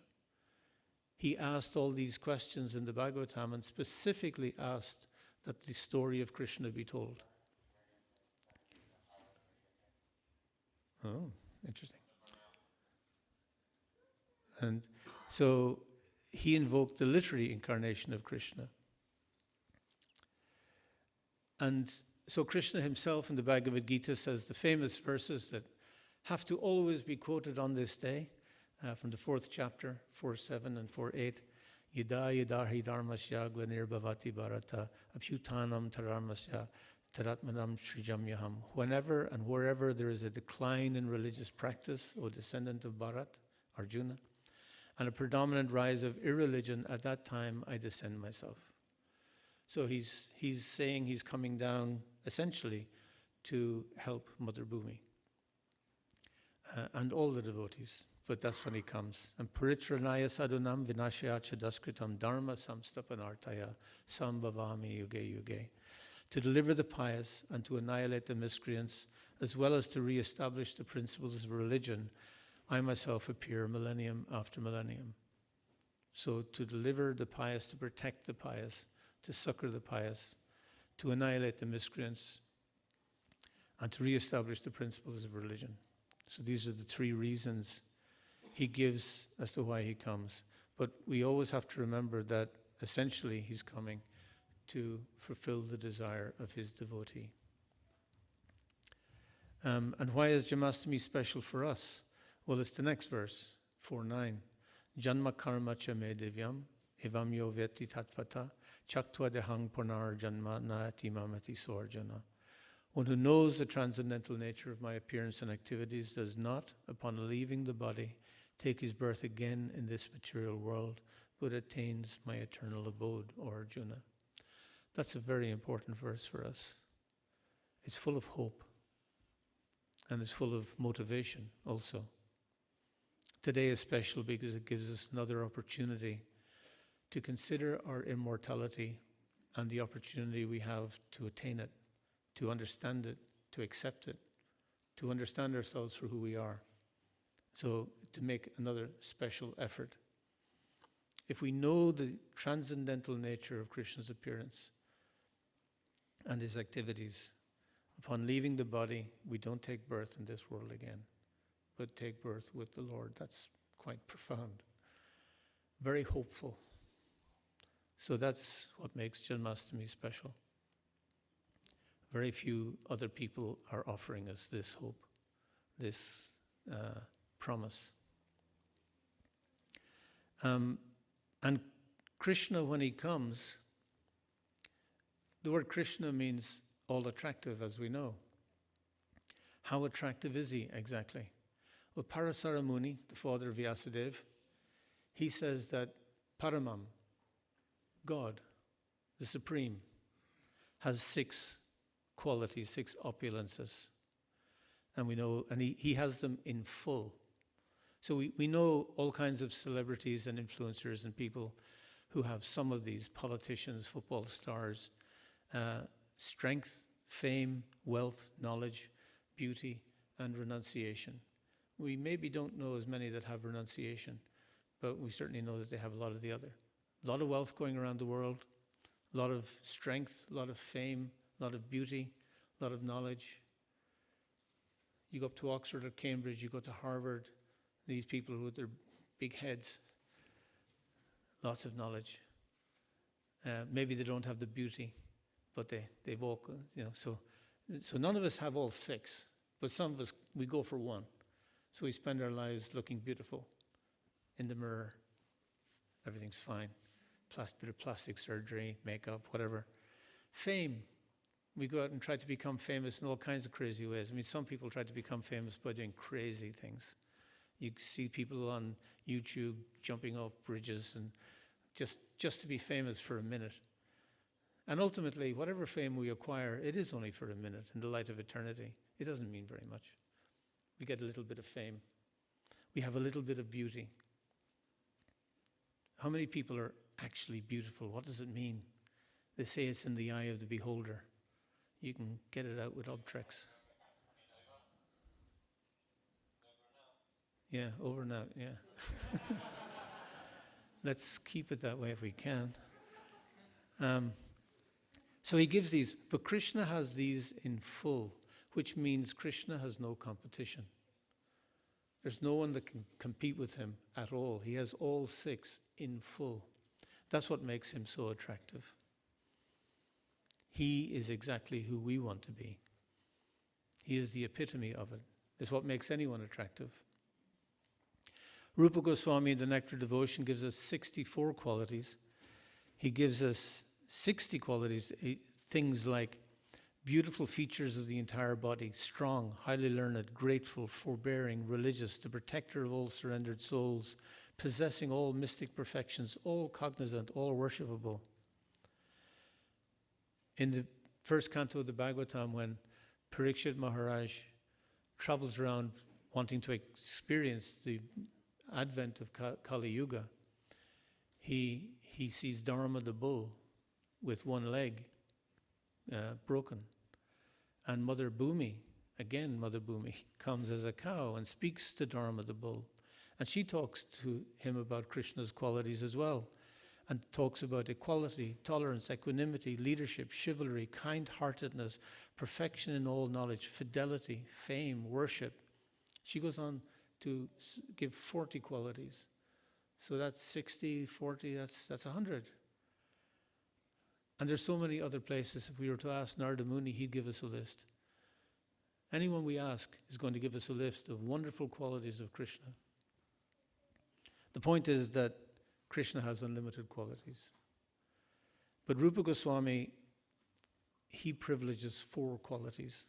He asked all these questions in the Bhagavatam and specifically asked that the story of Krishna be told. Oh, interesting. And so he invoked the literary incarnation of Krishna. And so Krishna himself in the Bhagavad Gita says the famous verses that have to always be quoted on this day, from the 4th chapter, 4:7 and 4:8. Yada yadahi dharmasya glanir bharata abhyutanam tarammasya taratmanam srijamyaham. Whenever and wherever there is a decline in religious practice, O descendant of Bharat, Arjuna, and a predominant rise of irreligion, at that time I descend myself. So he's saying he's coming down essentially to help Mother Bhumi and all the devotees. But that's when he comes. And Paritranaya sadunam vinashaya chadaskritam dharma samstapanartaya sambhavami yuge yuge. to deliver the pious and to annihilate the miscreants, as well as to re-establish the principles of religion, I myself appear millennium after millennium. So to deliver the pious, to protect the pious, to succor the pious, to annihilate the miscreants, and to re-establish the principles of religion. So these are the three reasons he gives as to why he comes. But we always have to remember that essentially he's coming to fulfill the desire of his devotee. And why is Janmashtami special for us? Well, it's the next verse, 4:9. Janma karma cha me divyam, evam yo veti tatvata, chaktva dehang punar janma naati mamati sorjana. One who knows the transcendental nature of my appearance and activities does not, upon leaving the body, take his birth again in this material world, but attains my eternal abode, O Arjuna. That's a very important verse for us. It's full of hope, and it's full of motivation also. Today is special because it gives us another opportunity to consider our immortality and the opportunity we have to attain it, to understand it, to accept it, to understand ourselves for who we are. So to make another special effort. If we know the transcendental nature of Krishna's appearance and his activities, upon leaving the body, we don't take birth in this world again, but take birth with the Lord. That's quite profound. Very hopeful. So that's what makes Janmashtami special. Very few other people are offering us this hope, this promise. And Krishna, when he comes, the word Krishna means all attractive, as we know. How attractive is he exactly? Well, Parasara Muni, the father of Vyasadeva, he says that Paramam, God, the Supreme, has 6 qualities, 6 opulences. And we know, and he has them in full. So we know all kinds of celebrities and influencers and people who have some of these, politicians, football stars, strength, fame, wealth, knowledge, beauty, and renunciation. We maybe don't know as many that have renunciation, but we certainly know that they have a lot of the other. A lot of wealth going around the world, a lot of strength, a lot of fame, a lot of beauty, a lot of knowledge. You go up to Oxford or Cambridge, you go to Harvard, these people with their big heads, lots of knowledge. Maybe they don't have the beauty, but they walk, so none of us have all 6, but some of us, we go for one. So we spend our lives looking beautiful in the mirror. Everything's fine. Bit of plastic surgery, makeup, whatever. Fame. We go out and try to become famous in all kinds of crazy ways. I mean, some people try to become famous by doing crazy things. You see people on YouTube jumping off bridges and just to be famous for a minute. And ultimately, whatever fame we acquire, it is only for a minute in the light of eternity. It doesn't mean very much. We get a little bit of fame. We have a little bit of beauty. How many people are actually beautiful? What does it mean? They say it's in the eye of the beholder. You can get it out with Obtrex. Yeah, over and out, yeah. Let's keep it that way if we can. So he gives these, but Krishna has these in full, which means Krishna has no competition. There's no one that can compete with him at all. He has all 6 in full. That's what makes him so attractive. He is exactly who we want to be. He is the epitome of it. It's what makes anyone attractive. Rupa Goswami in the Nectar Devotion gives us 64 qualities. He gives us 60 qualities, things like beautiful features of the entire body, strong, highly learned, grateful, forbearing, religious, the protector of all surrendered souls, possessing all mystic perfections, all cognizant, all worshipable. In the first canto of the Bhagavatam, when Parikshit Maharaj travels around wanting to experience the advent of Kali Yuga, he sees Dharma the bull with one leg, broken. And Mother Bhumi, again Mother Bhumi, comes as a cow and speaks to Dharma the bull. And she talks to him about Krishna's qualities as well, and talks about equality, tolerance, equanimity, leadership, chivalry, kind-heartedness, perfection in all knowledge, fidelity, fame, worship. She goes on to give 40 qualities. So that's 60, 40, that's 100. And there's so many other places. If we were to ask Narada Muni, he'd give us a list. Anyone we ask is going to give us a list of wonderful qualities of Krishna. The point is that Krishna has unlimited qualities. But Rupa Goswami, he privileges 4 qualities.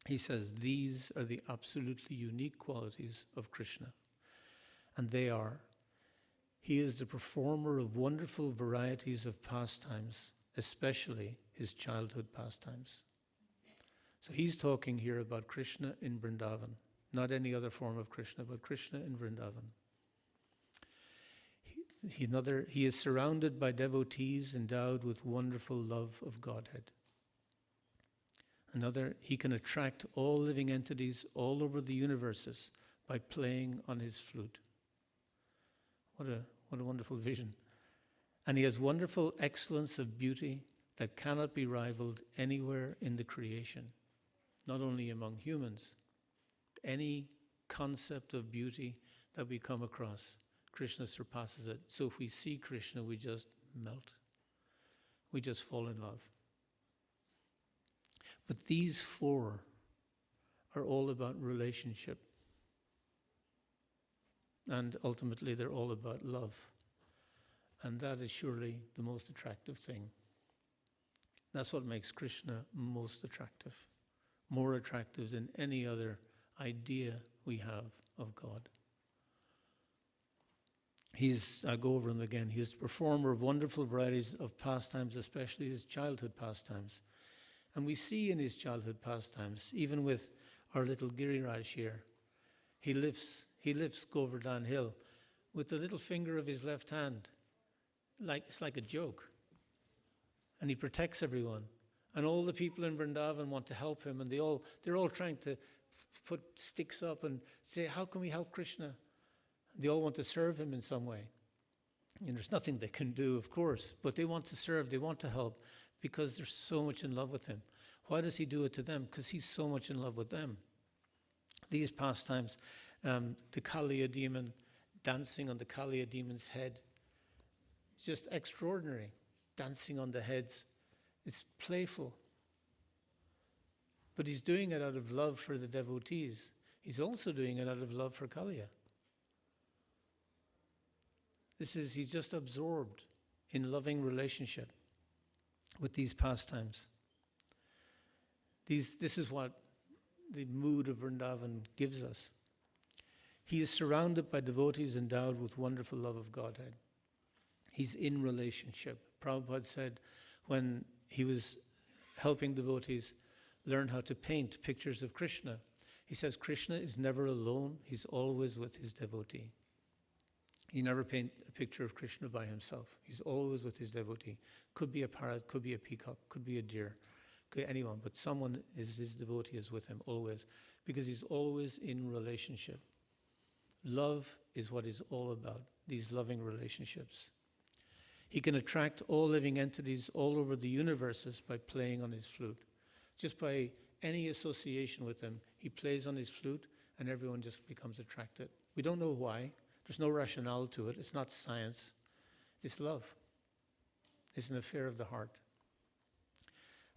He says these are the absolutely unique qualities of Krishna. And they are, he is the performer of wonderful varieties of pastimes, especially his childhood pastimes. So he's talking here about Krishna in Vrindavan, not any other form of Krishna, but Krishna in Vrindavan. He is surrounded by devotees endowed with wonderful love of Godhead. Another, he can attract all living entities all over the universes by playing on his flute. What a wonderful vision. And he has wonderful excellence of beauty that cannot be rivaled anywhere in the creation, not only among humans. Any concept of beauty that we come across, Krishna surpasses it. So if we see Krishna, we just melt. We just fall in love. But these 4 are all about relationship. And ultimately, they're all about love. And that is surely the most attractive thing. That's what makes Krishna most attractive, more attractive than any other idea we have of God. I'll go over him again. He's the performer of wonderful varieties of pastimes, especially his childhood pastimes. And we see in his childhood pastimes, even with our little Giriraj here, he lifts Govardhan Hill with the little finger of his left hand. It's like a joke. And he protects everyone. And all the people in Vrindavan want to help him, and they're all trying to put sticks up and say, how can we help Krishna? They all want to serve him in some way. And there's nothing they can do, of course, but they want to serve, they want to help, because they're so much in love with him. Why does he do it to them? Because he's so much in love with them. These pastimes, the Kaliya demon, dancing on the Kaliya demon's head, it's just extraordinary. Dancing on the heads. It's playful. But he's doing it out of love for the devotees. He's also doing it out of love for Kaliya. He's just absorbed in loving relationship with these pastimes. This is what the mood of Vrindavan gives us. He is surrounded by devotees endowed with wonderful love of Godhead. He's in relationship. Prabhupada said when he was helping devotees learn how to paint pictures of Krishna, he says Krishna is never alone, he's always with his devotee. He never paint a picture of Krishna by himself. He's always with his devotee. Could be a parrot, could be a peacock, could be a deer, could be anyone, but someone is his devotee is with him always, because he's always in relationship. Love is what he's all about, these loving relationships. He can attract all living entities all over the universes by playing on his flute. Just by any association with him, he plays on his flute and everyone just becomes attracted. We don't know why. There's no rationale to it. It's not science. It's love. It's an affair of the heart.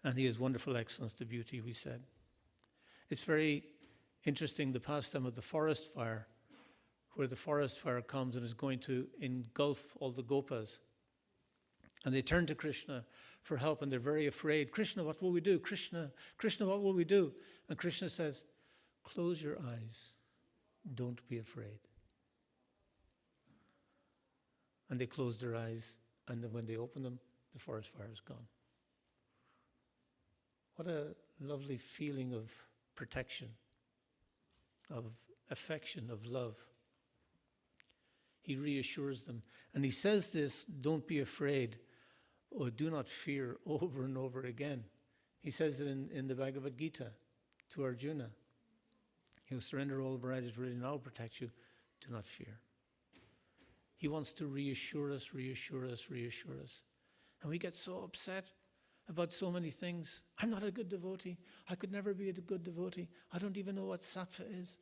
And he has wonderful excellence to beauty, we said. It's very interesting, the pastime of the forest fire, where the forest fire comes and is going to engulf all the gopas. And they turn to Krishna for help, and they're very afraid. Krishna, what will we do? Krishna, what will we do? And Krishna says, close your eyes. Don't be afraid. And they close their eyes, and then when they open them, the forest fire is gone. What a lovely feeling of protection, of affection, of love. He reassures them. And he says this, don't be afraid. or do not fear over and over again. He says it in the Bhagavad Gita to Arjuna. You surrender all varieties, really now protect you. Do not fear. He wants to reassure us, reassure us, reassure us. And we get so upset about so many things. I'm not a good devotee. I could never be a good devotee. I don't even know what sattva is.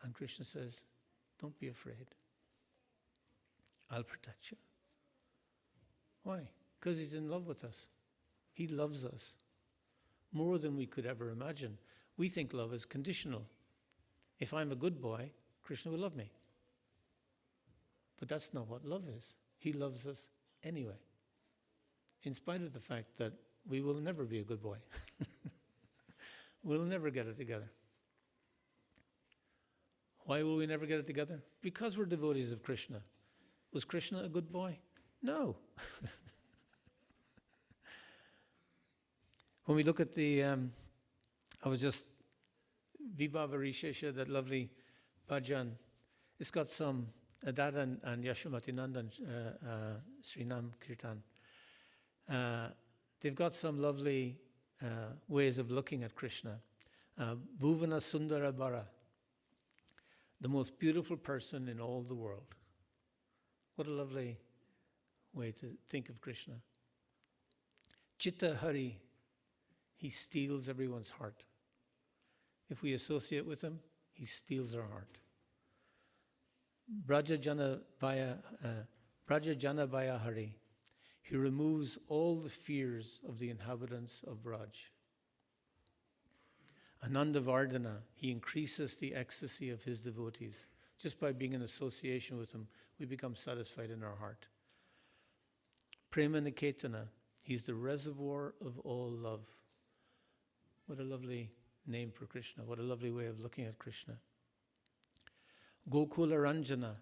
And Krishna says, don't be afraid. I'll protect you. Why? Because he's in love with us. He loves us more than we could ever imagine. We think love is conditional. If I'm a good boy, Krishna will love me. But that's not what love is. He loves us anyway, in spite of the fact that we will never be a good boy. We'll never get it together. Why will we never get it together? Because we're devotees of Krishna. Was Krishna a good boy? No. When we look at the, I was just, Vibhava Rishesha, that lovely bhajan, it's got some, that and Yashomati Nandan, Srinam Kirtan. They've got some lovely ways of looking at Krishna. Bhuvana Sundara Bara, the most beautiful person in all the world. What a lovely way to think of Krishna. Chitta Hari, he steals everyone's heart. If we associate with him, he steals our heart. Braja Jana Bhaya Hari, he removes all the fears of the inhabitants of Braj. Ananda Vardhana, he increases the ecstasy of his devotees. Just by being in association with him, we become satisfied in our heart. Prema Niketana, he's the reservoir of all love. What a lovely name for Krishna. What a lovely way of looking at Krishna. Gokula Ranjana,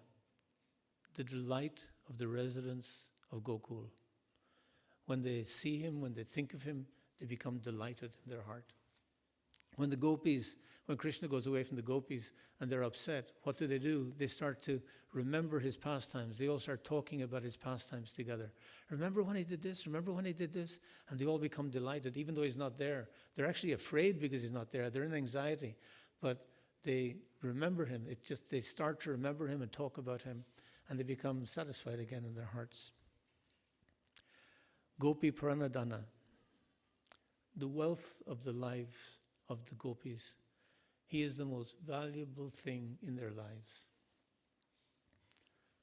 the delight of the residents of Gokul. When they see him, when they think of him, they become delighted in their heart. When the gopis, when Krishna goes away from the gopis and they're upset, what do? They start to remember his pastimes. They all start talking about his pastimes together. Remember when he did this? Remember when he did this? And they all become delighted, even though he's not there. They're actually afraid because he's not there. They're in anxiety. But they remember him. They start to remember him and talk about him, and they become satisfied again in their hearts. Gopi Pranadana, the wealth of the lives of the gopis. He is the most valuable thing in their lives.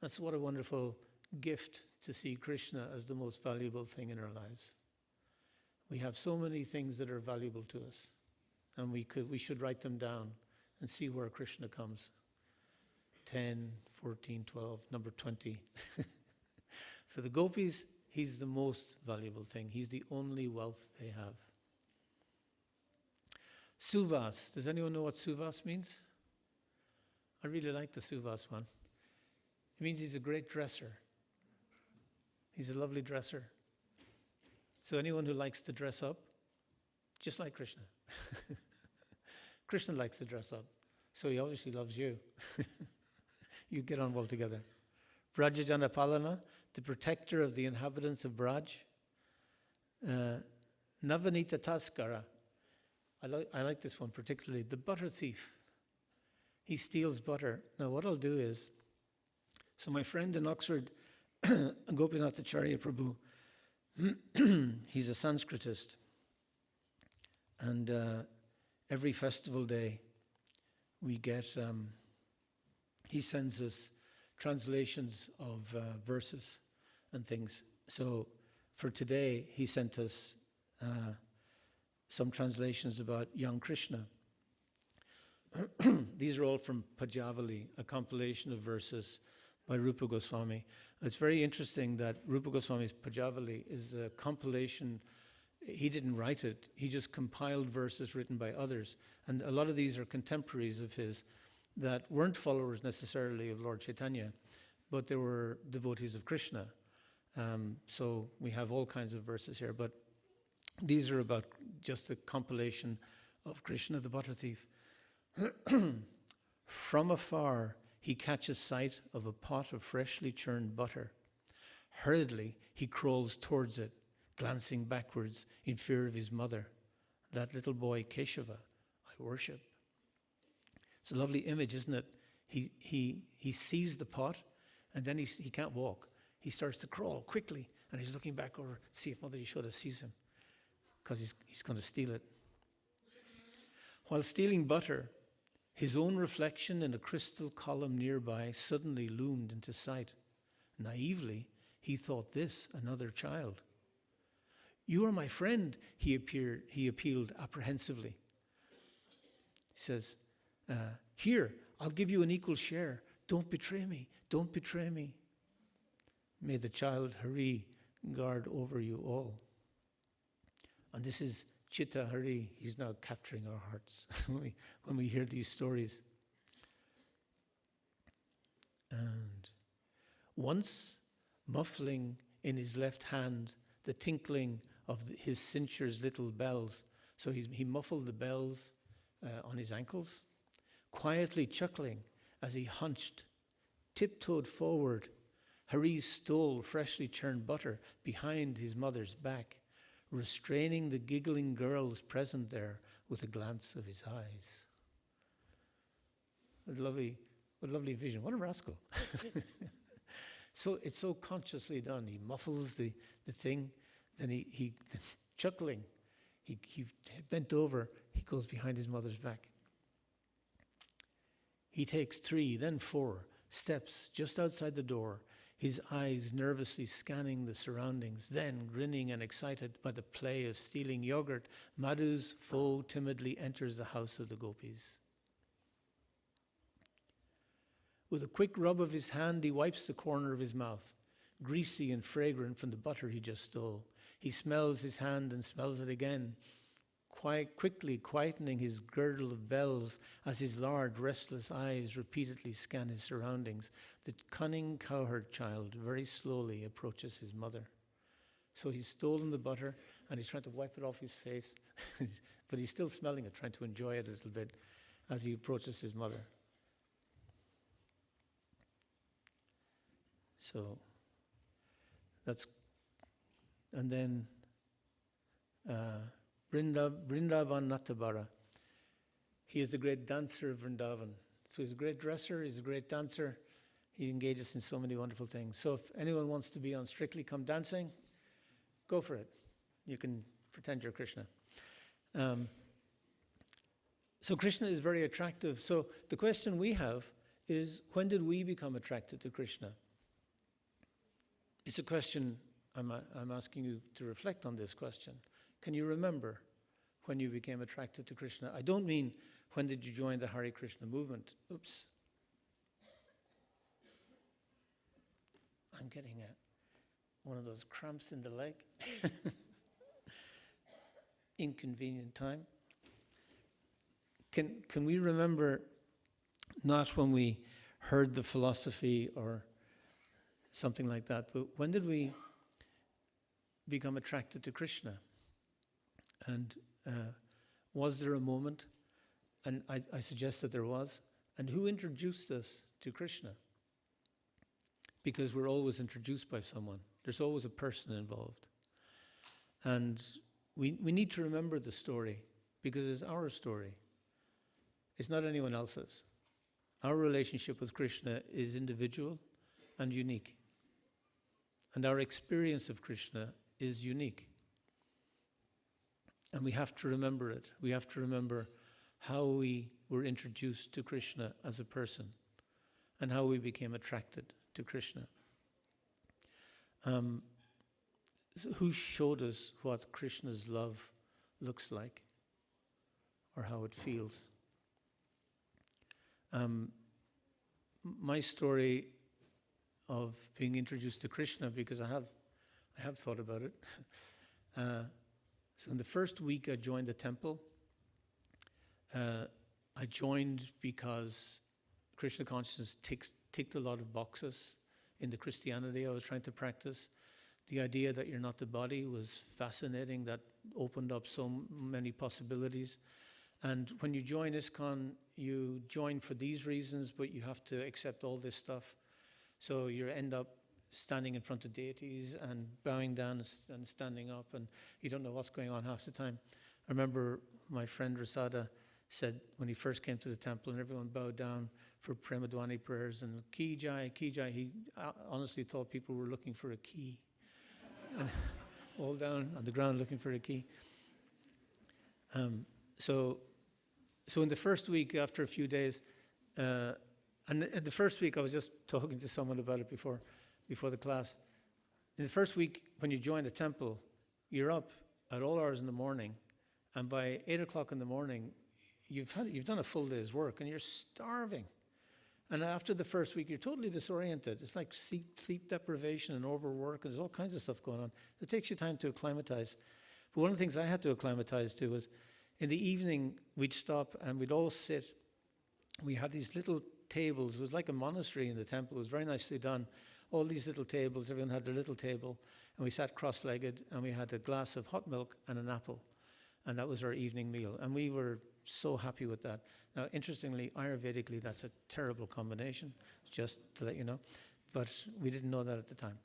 That's what a wonderful gift to see Krishna as the most valuable thing in our lives. We have so many things that are valuable to us, and we should write them down and see where Krishna comes. 10, 14, 12, number 20. For the gopis, he's the most valuable thing. He's the only wealth they have. Suvas. Does anyone know what Suvas means? I really like the Suvas one. It means he's a great dresser. He's a lovely dresser. So anyone who likes to dress up, just like Krishna. Krishna likes to dress up. So he obviously loves you. You get on well together. Brajajana Palana, the protector of the inhabitants of Braj. Navanita Taskara. I like this one particularly. The butter thief. He steals butter. Now what I'll do is, so my friend in Oxford, Gopinath Acharya Prabhu, he's a Sanskritist. And every festival day, we get, he sends us translations of verses and things. So for today, he sent us some translations about young Krishna. These are all from Pajavali, a compilation of verses by Rupa Goswami. It's very interesting that Rupa Goswami's Pajavali is a compilation. He didn't write it. He just compiled verses written by others. And a lot of these are contemporaries of his that weren't followers necessarily of Lord Chaitanya, but they were devotees of Krishna. So we have all kinds of verses here, but these are about just a compilation of Krishna the butter thief. From afar, he catches sight of a pot of freshly churned butter. Hurriedly, he crawls towards it, glancing backwards in fear of his mother. That little boy, Keshava, I worship. It's a lovely image, isn't it? He sees the pot, and then he can't walk. He starts to crawl quickly, and he's looking back over to see if Mother Yashoda sees him, because he's going to steal it. While stealing butter, his own reflection in a crystal column nearby suddenly loomed into sight. Naively, he thought this another child. You are my friend, he appealed apprehensively. He says, here, I'll give you an equal share. Don't betray me. Don't betray me. May the child Hari guard over you all. And this is Chitta Hari. He's now capturing our hearts when we hear these stories. And once, muffling in his left hand the tinkling of his cincher's little bells, so he muffled the bells on his ankles, quietly chuckling as he hunched, tiptoed forward. Hari stole freshly churned butter behind his mother's back, restraining the giggling girls present there with a glance of his eyes. What a lovely vision. What a rascal. So it's so consciously done. He muffles the thing, then he chuckling, he bent over, he goes behind his mother's back. He takes 3, then 4 steps just outside the door, his eyes nervously scanning the surroundings, then grinning and excited by the play of stealing yogurt, Madhu's foe timidly enters the house of the gopis. With a quick rub of his hand, he wipes the corner of his mouth, greasy and fragrant from the butter he just stole. He smells his hand and smells it again, quickly quietening his girdle of bells as his large, restless eyes repeatedly scan his surroundings. The cunning cowherd child very slowly approaches his mother. So he's stolen the butter and he's trying to wipe it off his face, but he's still smelling it, trying to enjoy it a little bit as he approaches his mother. So that's, and then Vrindavan Nattabara. He is the great dancer of Vrindavan. So he's a great dresser, he's a great dancer. He engages in so many wonderful things. So if anyone wants to be on Strictly Come Dancing, go for it. You can pretend you're Krishna. So Krishna is very attractive. So the question we have is, when did we become attracted to Krishna? It's a question I'm asking you to reflect on this question. Can you remember when you became attracted to Krishna? I don't mean when did you join the Hare Krishna movement. Oops. I'm getting one of those cramps in the leg. Inconvenient time. Can we remember not when we heard the philosophy or something like that, but when did we become attracted to Krishna? And was there a moment? And I suggest that there was. And who introduced us to Krishna? Because we're always introduced by someone. There's always a person involved. And we need to remember the story, because it's our story. It's not anyone else's. Our relationship with Krishna is individual and unique. And our experience of Krishna is unique. And we have to remember it. We have to remember how we were introduced to Krishna as a person and how we became attracted to Krishna. So who showed us what Krishna's love looks like or how it feels? My story of being introduced to Krishna, because I have thought about it. So in the first week I joined the temple, I joined because Krishna consciousness ticked a lot of boxes in the Christianity I was trying to practice. The idea that you're not the body was fascinating. That opened up so many possibilities. And when you join ISKCON, you join for these reasons, but you have to accept all this stuff. So you end up standing in front of deities and bowing down and standing up, and you don't know what's going on half the time. I remember my friend Rasada said when he first came to the temple and everyone bowed down for Premadwani prayers and Ki Jai, he honestly thought people were looking for a key. And all down on the ground looking for a key. So in the first week, after a few days, and in the first week I was just talking to someone about it before the class. In the first week, when you join a temple, you're up at all hours in the morning, and by 8 o'clock in the morning, you've done a full day's work, and you're starving. And after the first week, you're totally disoriented. It's like sleep deprivation and overwork, and there's all kinds of stuff going on. It takes you time to acclimatize. But one of the things I had to acclimatize to was, in the evening, we'd stop and we'd all sit. We had these little tables. It was like a monastery in the temple. It was very nicely done. All these little tables, everyone had their little table, and we sat cross-legged, and we had a glass of hot milk and an apple, and that was our evening meal. And we were so happy with that. Now, interestingly, Ayurvedically, that's a terrible combination, just to let you know, but we didn't know that at the time.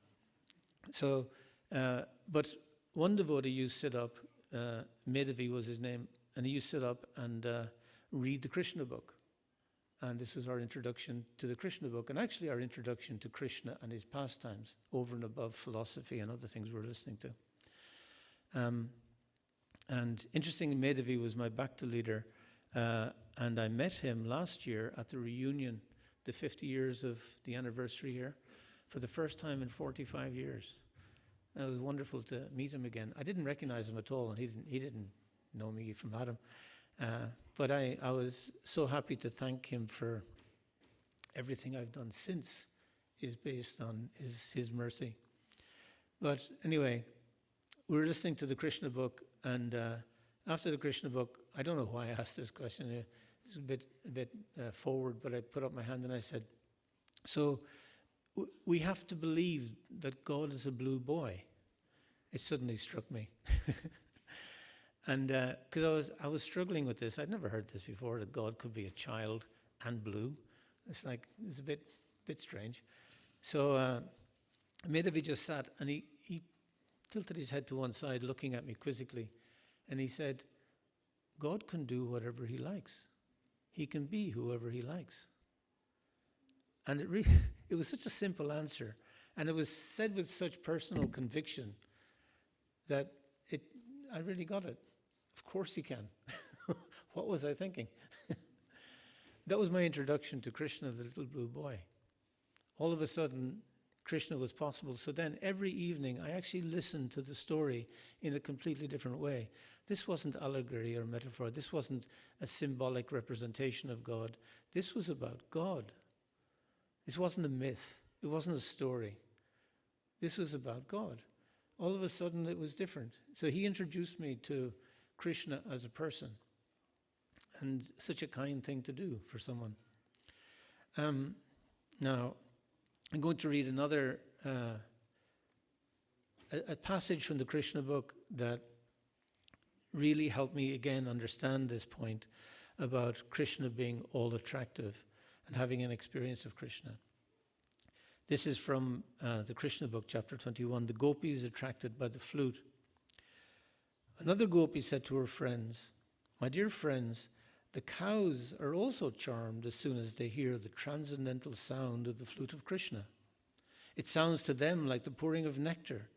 So, but one devotee used to sit up, Madhavi was his name, and he used to sit up and read the Krishna book. And this was our introduction to the Krishna book, and actually our introduction to Krishna and his pastimes, over and above philosophy and other things we were listening to. And interestingly, Madhavi was my Bhakti leader, and I met him last year at the reunion, the 50 years of the anniversary here, for the first time in 45 years. And it was wonderful to meet him again. I didn't recognize him at all, and he didn't know me from Adam. But I was so happy to thank him for everything I've done since is based on his mercy. But anyway, we were listening to the Krishna book, and after the Krishna book, I don't know why I asked this question. It's a bit forward, but I put up my hand and I said, so we have to believe that God is a blue boy. It suddenly struck me. And because I was struggling with this. I'd never heard this before, that God could be a child and blue. It's a bit strange. So Madhavi just sat, and he tilted his head to one side, looking at me quizzically, and he said, God can do whatever he likes. He can be whoever he likes. And it was such a simple answer, and it was said with such personal conviction that I really got it. Of course he can. What was I thinking? That was my introduction to Krishna, the little blue boy. All of a sudden, Krishna was possible. So then every evening, I actually listened to the story in a completely different way. This wasn't allegory or metaphor. This wasn't a symbolic representation of God. This was about God. This wasn't a myth. It wasn't a story. This was about God. All of a sudden, it was different. So he introduced me to Krishna as a person, and such a kind thing to do for someone. Now, I'm going to read another a passage from the Krishna book that really helped me again understand this point about Krishna being all attractive and having an experience of Krishna. This is from the Krishna book, chapter 21. The gopi is attracted by the flute. Another gopi said to her friends, "My dear friends, the cows are also charmed as soon as they hear the transcendental sound of the flute of Krishna. It sounds to them like the pouring of nectar,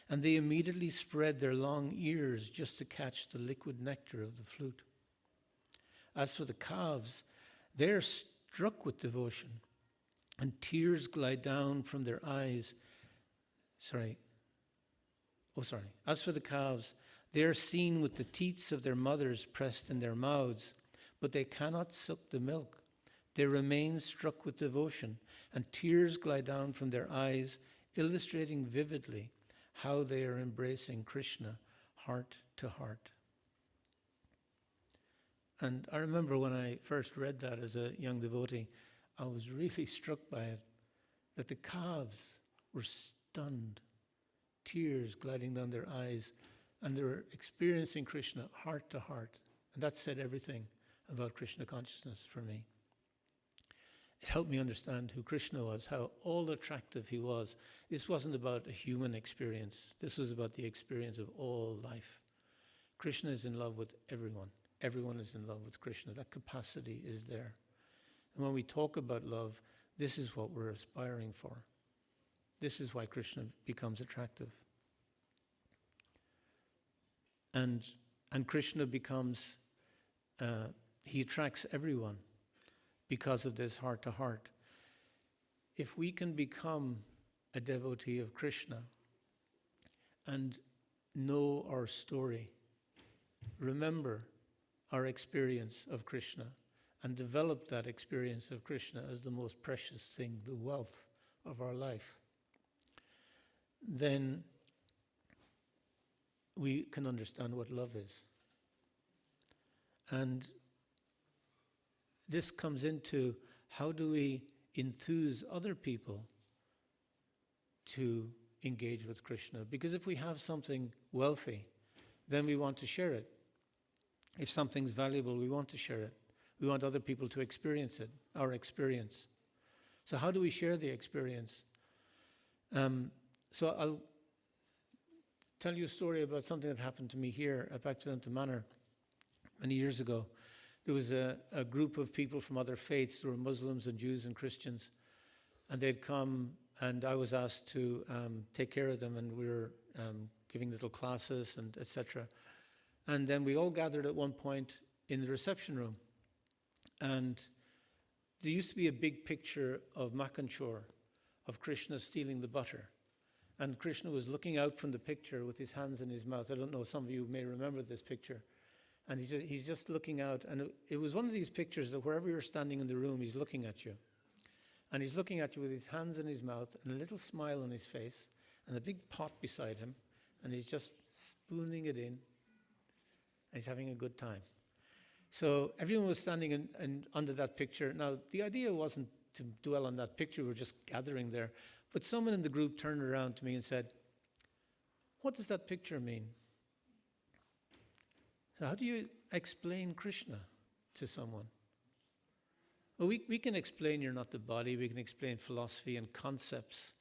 and they immediately spread their long ears just to catch the liquid nectar of the flute. As for the calves, they are struck with devotion, and tears glide down from their eyes. As for the calves, they are seen with the teats of their mothers pressed in their mouths, but they cannot suck the milk. They remain struck with devotion, and tears glide down from their eyes, illustrating vividly how they are embracing Krishna heart to heart." And I remember when I first read that as a young devotee, I was really struck by it, that the calves were stunned, tears gliding down their eyes, and they were experiencing Krishna heart to heart. And that said everything about Krishna consciousness for me. It helped me understand who Krishna was, how all attractive he was. This wasn't about a human experience. This was about the experience of all life. Krishna is in love with everyone. Everyone is in love with Krishna. That capacity is there. And when we talk about love, this is what we're aspiring for. This is why Krishna becomes attractive. And Krishna becomes, he attracts everyone because of this heart-to-heart. If we can become a devotee of Krishna and know our story, remember our experience of Krishna, and develop that experience of Krishna as the most precious thing, the wealth of our life, then we can understand what love is. And this comes into how do we enthuse other people to engage with Krishna? Because if we have something wealthy, then we want to share it. If something's valuable, we want to share it. We want other people to experience it, our experience. So how do we share the experience? So I'll tell you a story about something that happened to me here at Bhaktivedanta Manor many years ago. There was a group of people from other faiths. There were Muslims and Jews and Christians. And they'd come, and I was asked to take care of them, and we were giving little classes and etc. And then we all gathered at one point in the reception room. And there used to be a big picture of Makanchor, of Krishna stealing the butter. And Krishna was looking out from the picture with his hands in his mouth. I don't know, some of you may remember this picture. And he's just looking out. And it was one of these pictures that wherever you're standing in the room, he's looking at you. And he's looking at you with his hands in his mouth and a little smile on his face and a big pot beside him. And he's just spooning it in. And he's having a good time. So everyone was standing in under that picture. Now, the idea wasn't to dwell on that picture. We were just gathering there. But someone in the group turned around to me and said, "What does that picture mean?" So how do you explain Krishna to someone? Well, we can explain you're not the body. We can explain philosophy and concepts.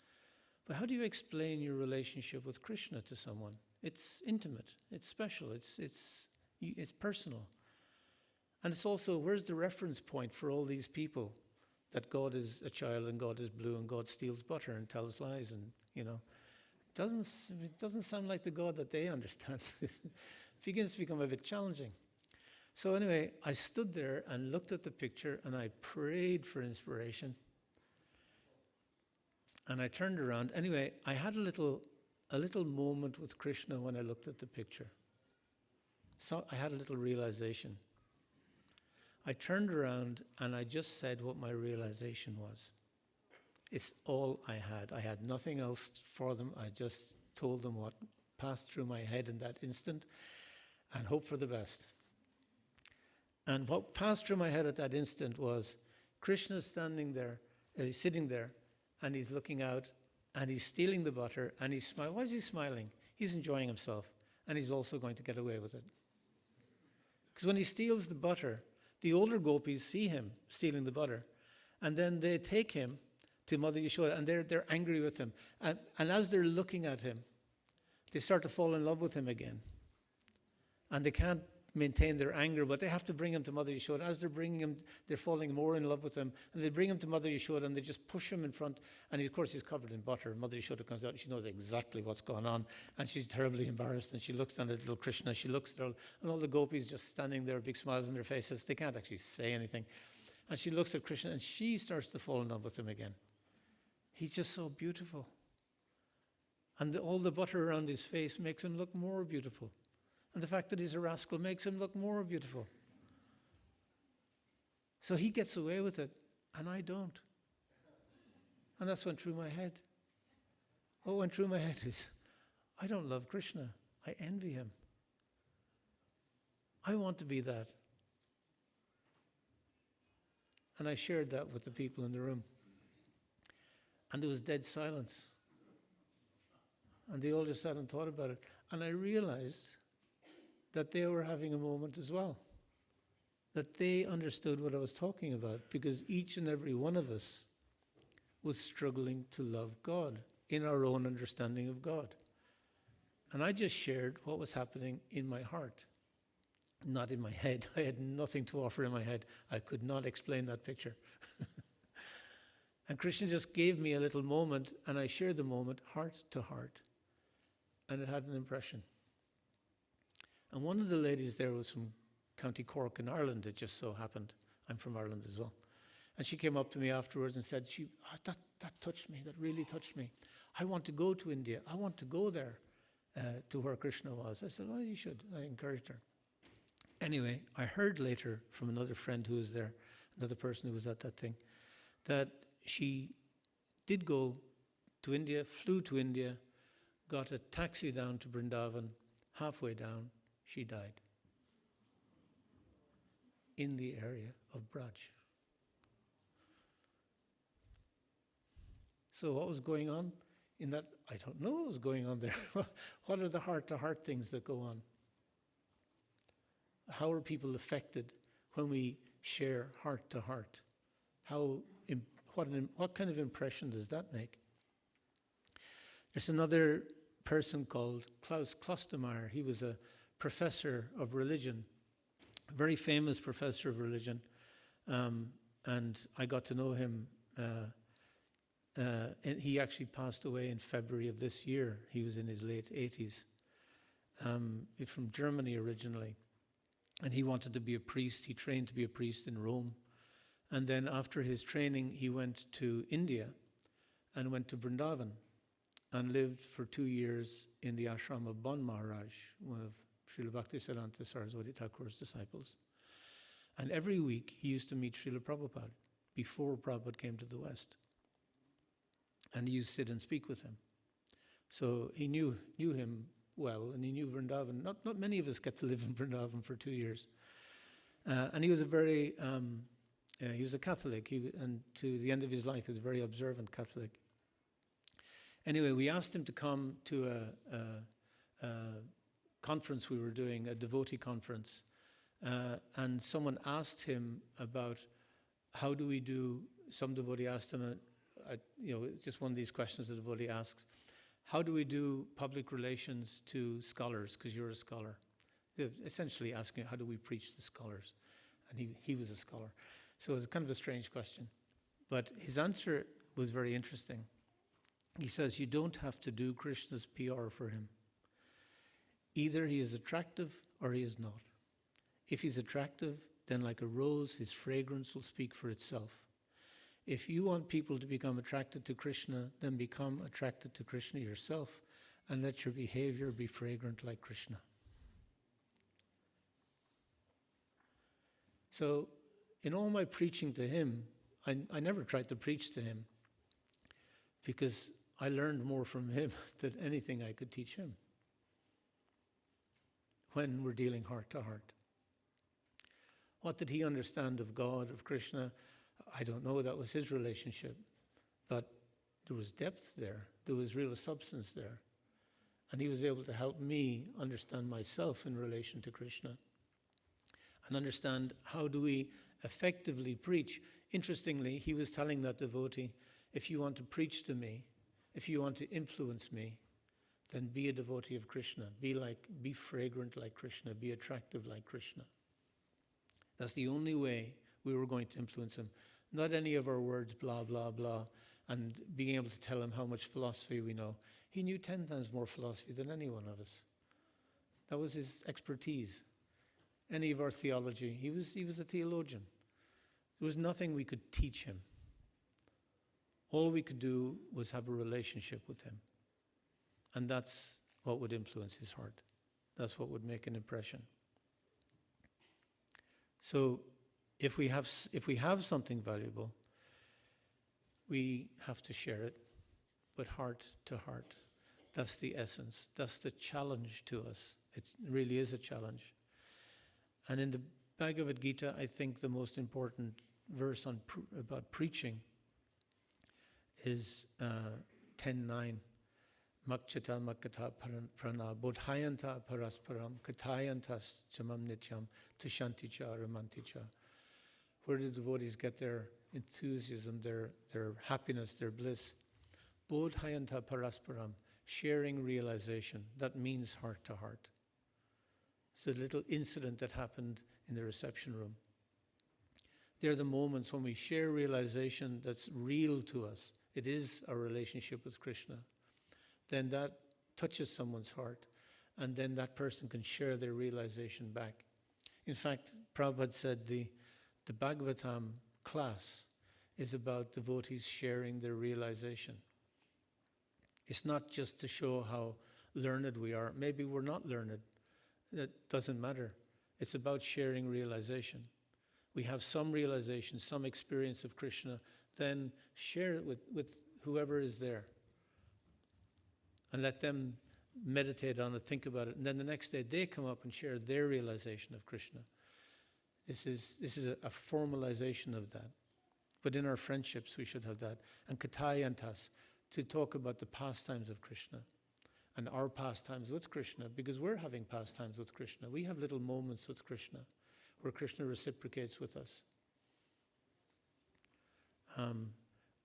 But how do you explain your relationship with Krishna to someone? It's intimate. It's special. It's personal. And it's also, where's the reference point for all these people that God is a child and God is blue and God steals butter and tells lies and, it doesn't sound like the God that they understand. It begins to become a bit challenging. So anyway, I stood there and looked at the picture and I prayed for inspiration. And I turned around. Anyway, I had a little moment with Krishna when I looked at the picture. So I had a little realization. I turned around and I just said what my realization was. It's all I had. I had nothing else for them. I just told them what passed through my head in that instant and hope for the best. And what passed through my head at that instant was Krishna standing there, he's sitting there, and he's looking out, and he's stealing the butter, and he's smiling. Why is he smiling? He's enjoying himself, and he's also going to get away with it. Because when he steals the butter, the older gopis see him stealing the butter, and then they take him to Mother Yashoda, and they're angry with him. And as they're looking at him, they start to fall in love with him again. And they can't maintain their anger, but they have to bring him to Mother Yashoda. As they're bringing him, they're falling more in love with him, and they bring him to Mother Yashoda, and they just push him in front, and of course he's covered in butter. Mother Yashoda comes out, and she knows exactly what's going on, and she's terribly embarrassed, and she looks down at little Krishna, she looks at her, and all the gopis just standing there, big smiles on their faces. They can't actually say anything. And she looks at Krishna, and she starts to fall in love with him again. He's just so beautiful. And all the butter around his face makes him look more beautiful. And the fact that he's a rascal makes him look more beautiful. So he gets away with it, and I don't. And that's went through my head. What went through my head is, I don't love Krishna. I envy him. I want to be that. And I shared that with the people in the room. And there was dead silence. And they all just sat and thought about it. And I realized that they were having a moment as well. that they understood what I was talking about, because each and every one of us was struggling to love God in our own understanding of God. And I just shared what was happening in my heart, not in my head. I had nothing to offer in my head. I could not explain that picture. And Krishna just gave me a little moment, and I shared the moment heart to heart. And it had an impression. And one of the ladies there was from County Cork in Ireland, it just so happened. I'm from Ireland as well. And she came up to me afterwards and said, that touched me, that really touched me. I want to go to India. I want to go there to where Krishna was. I said, well, you should. I encouraged her. Anyway, I heard later from another friend who was there, another person who was at that thing, that she did go to India, flew to India, got a taxi down to Vrindavan. Halfway down, she died in the area of Braj. So what was going on in that? I don't know what was going on there. What are the heart-to-heart things that go on? How are people affected when we share heart-to-heart? What kind of impression does that make? There's another person called Klaus Klostermaier. He was a professor of religion, a very famous professor of religion, and I got to know him. And he actually passed away in February of this year. He was in his late 80s. He's from Germany originally, and he wanted to be a priest. He trained to be a priest in Rome. And then after his training, he went to India and went to Vrindavan and lived for 2 years in the ashram of Ban Maharaj, one of Srila Bhaktivedanta Saraswati Thakur's disciples. And every week he used to meet Srila Prabhupada before Prabhupada came to the West. And he used to sit and speak with him. So he knew him well, and he knew Vrindavan. Not many of us get to live in Vrindavan for 2 years. And he was he was a Catholic, and to the end of his life, he was a very observant Catholic. Anyway, we asked him to come to a conference we were doing, a devotee conference, and someone asked him about how do we do, some devotee asked him, just one of these questions the devotee asks, how do we do public relations to scholars, because you're a scholar? They're essentially asking, how do we preach to scholars? And he was a scholar. So it was kind of a strange question. But his answer was very interesting. He says, you don't have to do Krishna's PR for him. Either he is attractive or he is not. If he's attractive, then like a rose, his fragrance will speak for itself. If you want people to become attracted to Krishna, then become attracted to Krishna yourself and let your behavior be fragrant like Krishna. So, in all my preaching to him, I never tried to preach to him because I learned more from him than anything I could teach him when we're dealing heart to heart. What did he understand of God, of Krishna? I don't know, that was his relationship. But there was depth there. There was real substance there. And he was able to help me understand myself in relation to Krishna and understand how do we effectively preach. Interestingly, he was telling that devotee, if you want to preach to me, if you want to influence me, then be a devotee of Krishna. Be fragrant like Krishna. Be attractive like Krishna. That's the only way we were going to influence him. Not any of our words, blah, blah, blah, and being able to tell him how much philosophy we know. He knew 10 times more philosophy than any one of us. That was his expertise. Any of our theology, he was a theologian. There was nothing we could teach him. All we could do was have a relationship with him. And that's what would influence his heart. That's what would make an impression. So if we have something valuable, we have to share it, but heart to heart. That's the essence. That's the challenge to us. It really is a challenge. And in the Bhagavad Gita, I think the most important verse about preaching is 10:9. Makchata Makata Prana Bodhayanta Parasparam Katayantas Chamam Nityam Tushanticha Ramanticha. Where do devotees get their enthusiasm, their happiness, their bliss? Bodhayanta Parasparam, sharing realization. That means heart to heart. It's a little incident that happened in the reception room. They're the moments when we share realization that's real to us. It is our relationship with Krishna. Then that touches someone's heart, and then that person can share their realization back. In fact, Prabhupada said the Bhagavatam class is about devotees sharing their realization. It's not just to show how learned we are. Maybe we're not learned. That doesn't matter. It's about sharing realization. We have some realization, some experience of Krishna, then share it with whoever is there. And let them meditate on it, think about it. And then the next day they come up and share their realization of Krishna. This is a formalization of that. But in our friendships we should have that. And Katayantas, to talk about the pastimes of Krishna. And our pastimes with Krishna, because we're having pastimes with Krishna. We have little moments with Krishna, where Krishna reciprocates with us.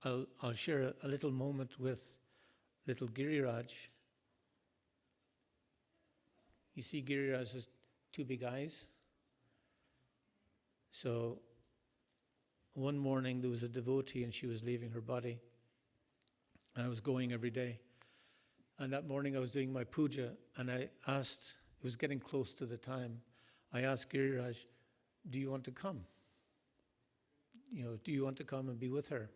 I'll share a little moment with little Giriraj. You see Giriraj has two big eyes. So one morning there was a devotee and she was leaving her body. And I was going every day. And that morning I was doing my puja and I asked, it was getting close to the time, I asked Giriraj, do you want to come? Do you want to come and be with her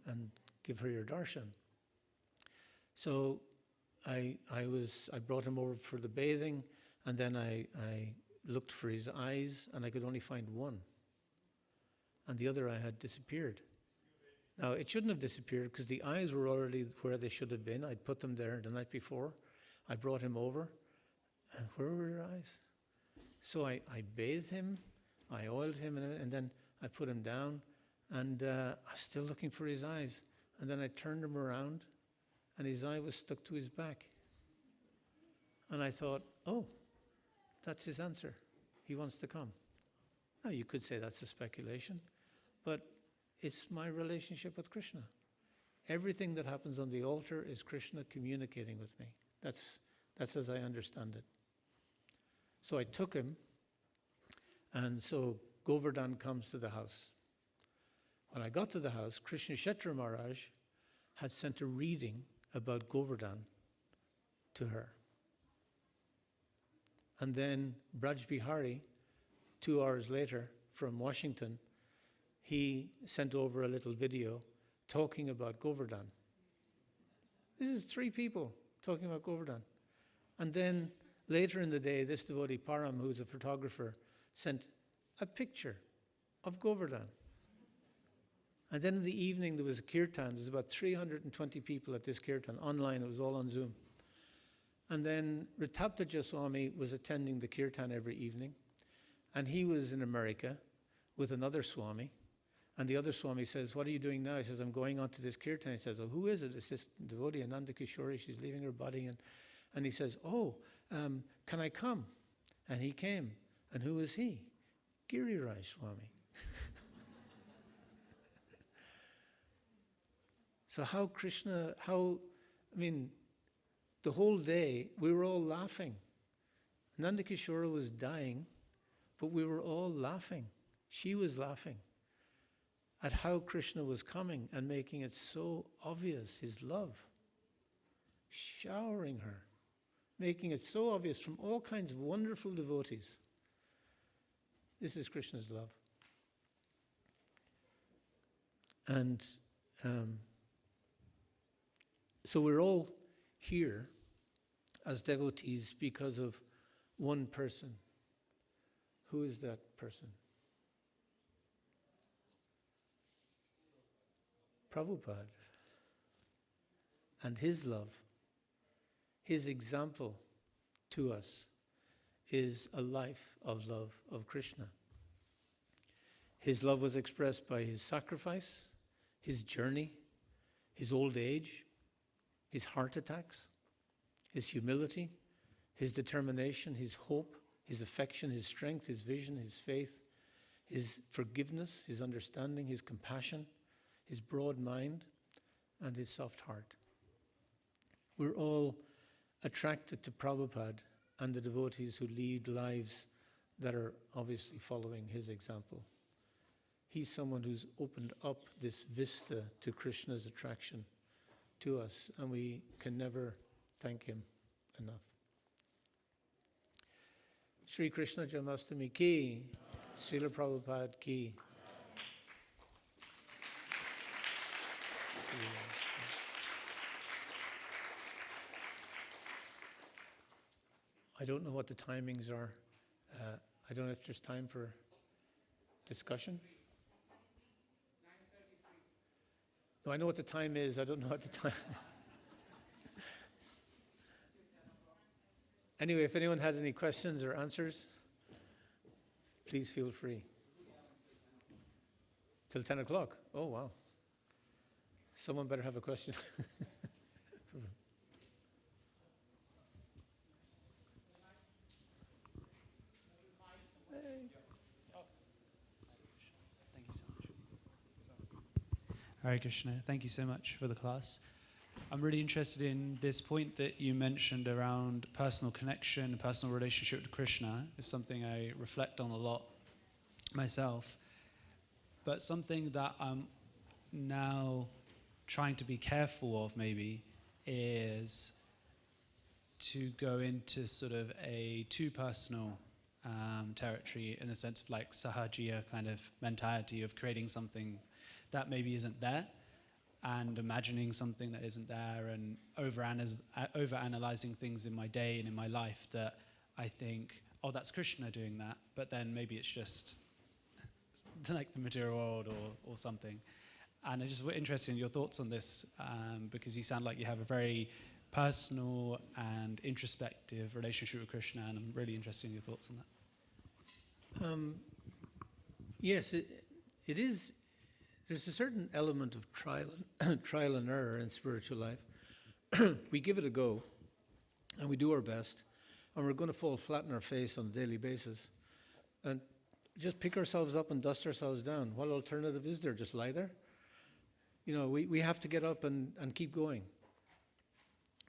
and give her your darshan? So I brought him over for the bathing, and then I looked for his eyes, and I could only find one. And the other eye had disappeared. Now, it shouldn't have disappeared because the eyes were already where they should have been. I'd put them there the night before. I brought him over. And where were your eyes? So I bathed him, I oiled him, and then I put him down, and I was still looking for his eyes. And then I turned him around, and his eye was stuck to his back. And I thought, oh, that's his answer. He wants to come. Now, you could say that's a speculation, but it's my relationship with Krishna. Everything that happens on the altar is Krishna communicating with me. That's as I understand it. So I took him, and so Govardhan comes to the house. When I got to the house, Krishna Kshetra Maharaj had sent a reading about Govardhan to her. And then Braj Bihari, 2 hours later from Washington, he sent over a little video talking about Govardhan. This is 3 people talking about Govardhan. And then later in the day, this devotee, Param, who's a photographer, sent a picture of Govardhan. And then in the evening, there was a kirtan. There was about 320 people at this kirtan. Online, it was all on Zoom. And then Ritaptaja Swami was attending the kirtan every evening. And he was in America with another Swami. And the other Swami says, what are you doing now? He says, I'm going on to this kirtan. He says, oh, who is it? It's this devotee, Ananda Kishori. She's leaving her body. And he says, can I come? And he came. And who is he? Giriraj Swami. So the whole day, we were all laughing. Nanda Kishora was dying, but we were all laughing. She was laughing at how Krishna was coming and making it so obvious, his love, showering her, making it so obvious from all kinds of wonderful devotees. This is Krishna's love. And so we're all here as devotees because of one person. Who is that person? Prabhupada. And his love, his example to us is a life of love of Krishna. His love was expressed by his sacrifice, his journey, his old age, his heart attacks, his humility, his determination, his hope, his affection, his strength, his vision, his faith, his forgiveness, his understanding, his compassion, his broad mind, and his soft heart. We're all attracted to Prabhupada and the devotees who lead lives that are obviously following his example. He's someone who's opened up this vista to Krishna's attraction to us, and we can never thank him enough. Sri Krishna Janmashtami ki, Srila Prabhupada ki. I don't know what the timings are. I don't know if there's time for discussion. No, I know what the time is. I don't know what the time. Anyway, if anyone had any questions or answers, please feel free. Till 10 o'clock. Oh, wow. Someone better have a question. Thank you so much. Hare Krishna. Thank you so much for the class. I'm really interested in this point that you mentioned around personal connection, personal relationship to Krishna. It's something I reflect on a lot myself. But something that I'm now trying to be careful of maybe is to go into sort of a too personal territory in the sense of like sahajiya kind of mentality of creating something that maybe isn't there and imagining something that isn't there and over-analyzing things in my day and in my life that I think, oh, that's Krishna doing that, but then maybe it's just like the material world or something. And I'm just interested in your thoughts on this because you sound like you have a very personal and introspective relationship with Krishna, and I'm really interested in your thoughts on that. Yes, it is. There's a certain element of trial and error in spiritual life. We give it a go, and we do our best, and we're going to fall flat in our face on a daily basis, and just pick ourselves up and dust ourselves down. What alternative is there? Just lie there? You know, we have to get up and keep going.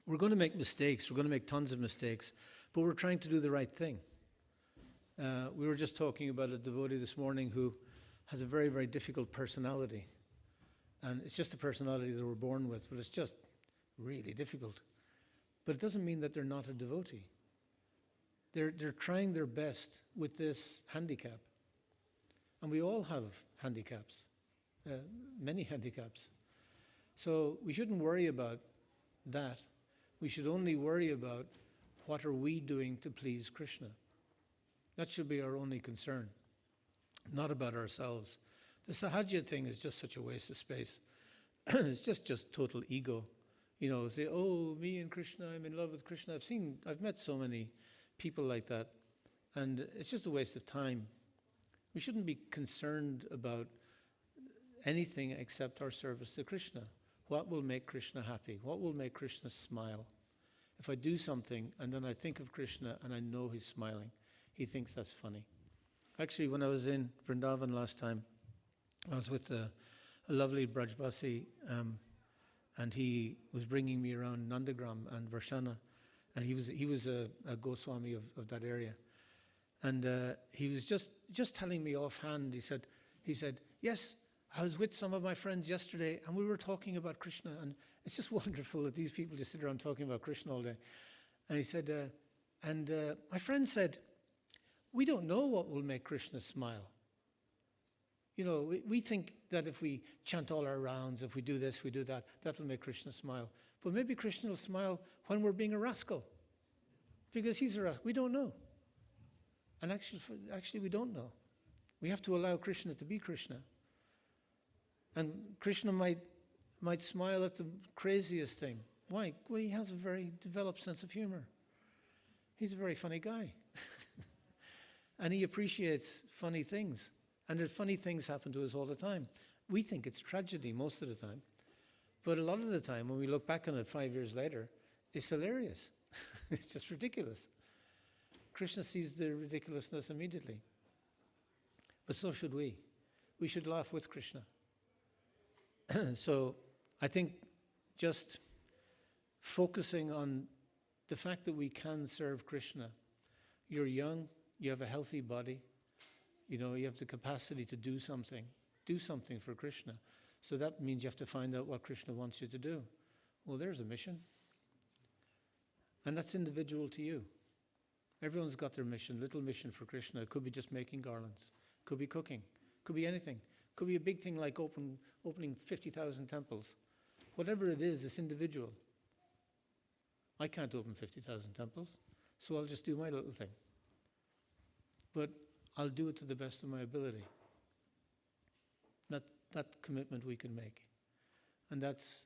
We're going to make mistakes. We're going to make tons of mistakes, but we're trying to do the right thing. We were just talking about a devotee this morning who has a very, very difficult personality. And it's just a personality that we're born with, but it's just really difficult. But it doesn't mean that they're not a devotee. They're trying their best with this handicap. And we all have handicaps, many handicaps. So we shouldn't worry about that. We should only worry about what are we doing to please Krishna. That should be our only concern, not about ourselves. The sahaja thing is just such a waste of space. It's just total ego. You know, say, oh, me and Krishna, I'm in love with Krishna. I've met so many people like that, and it's just a waste of time. We shouldn't be concerned about anything except our service to Krishna. What will make Krishna happy? What will make Krishna smile? If I do something and then I think of Krishna and I know he's smiling, he thinks that's funny. Actually, when I was in Vrindavan last time, I was with a lovely Brajbasi, and he was bringing me around Nandagram and Varshana. And he was a Goswami of that area. And he was just telling me offhand, he said, yes, I was with some of my friends yesterday and we were talking about Krishna, and it's just wonderful that these people just sit around talking about Krishna all day. And he said, my friend said, we don't know what will make Krishna smile. You know, we think that if we chant all our rounds, if we do this, we do that, that'll make Krishna smile. But maybe Krishna will smile when we're being a rascal, because he's a rascal. We don't know. And actually we don't know. We have to allow Krishna to be Krishna. And Krishna might smile at the craziest thing. Why? Well, he has a very developed sense of humor. He's a very funny guy. And he appreciates funny things. And that funny things happen to us all the time. We think it's tragedy most of the time. But a lot of the time, when we look back on it 5 years later, it's hilarious. It's just ridiculous. Krishna sees the ridiculousness immediately. But so should we. We should laugh with Krishna. So I think just focusing on the fact that we can serve Krishna. You're young, you have a healthy body, you have the capacity to do something. Do something for Krishna. So that means you have to find out what Krishna wants you to do. Well, there's a mission. And that's individual to you. Everyone's got their mission, little mission for Krishna. It could be just making garlands. Could be cooking. Could be anything. Could be a big thing like opening 50,000 temples. Whatever it is, it's individual. I can't open 50,000 temples, so I'll just do my little thing. But I'll do it to the best of my ability. That commitment we can make. And that's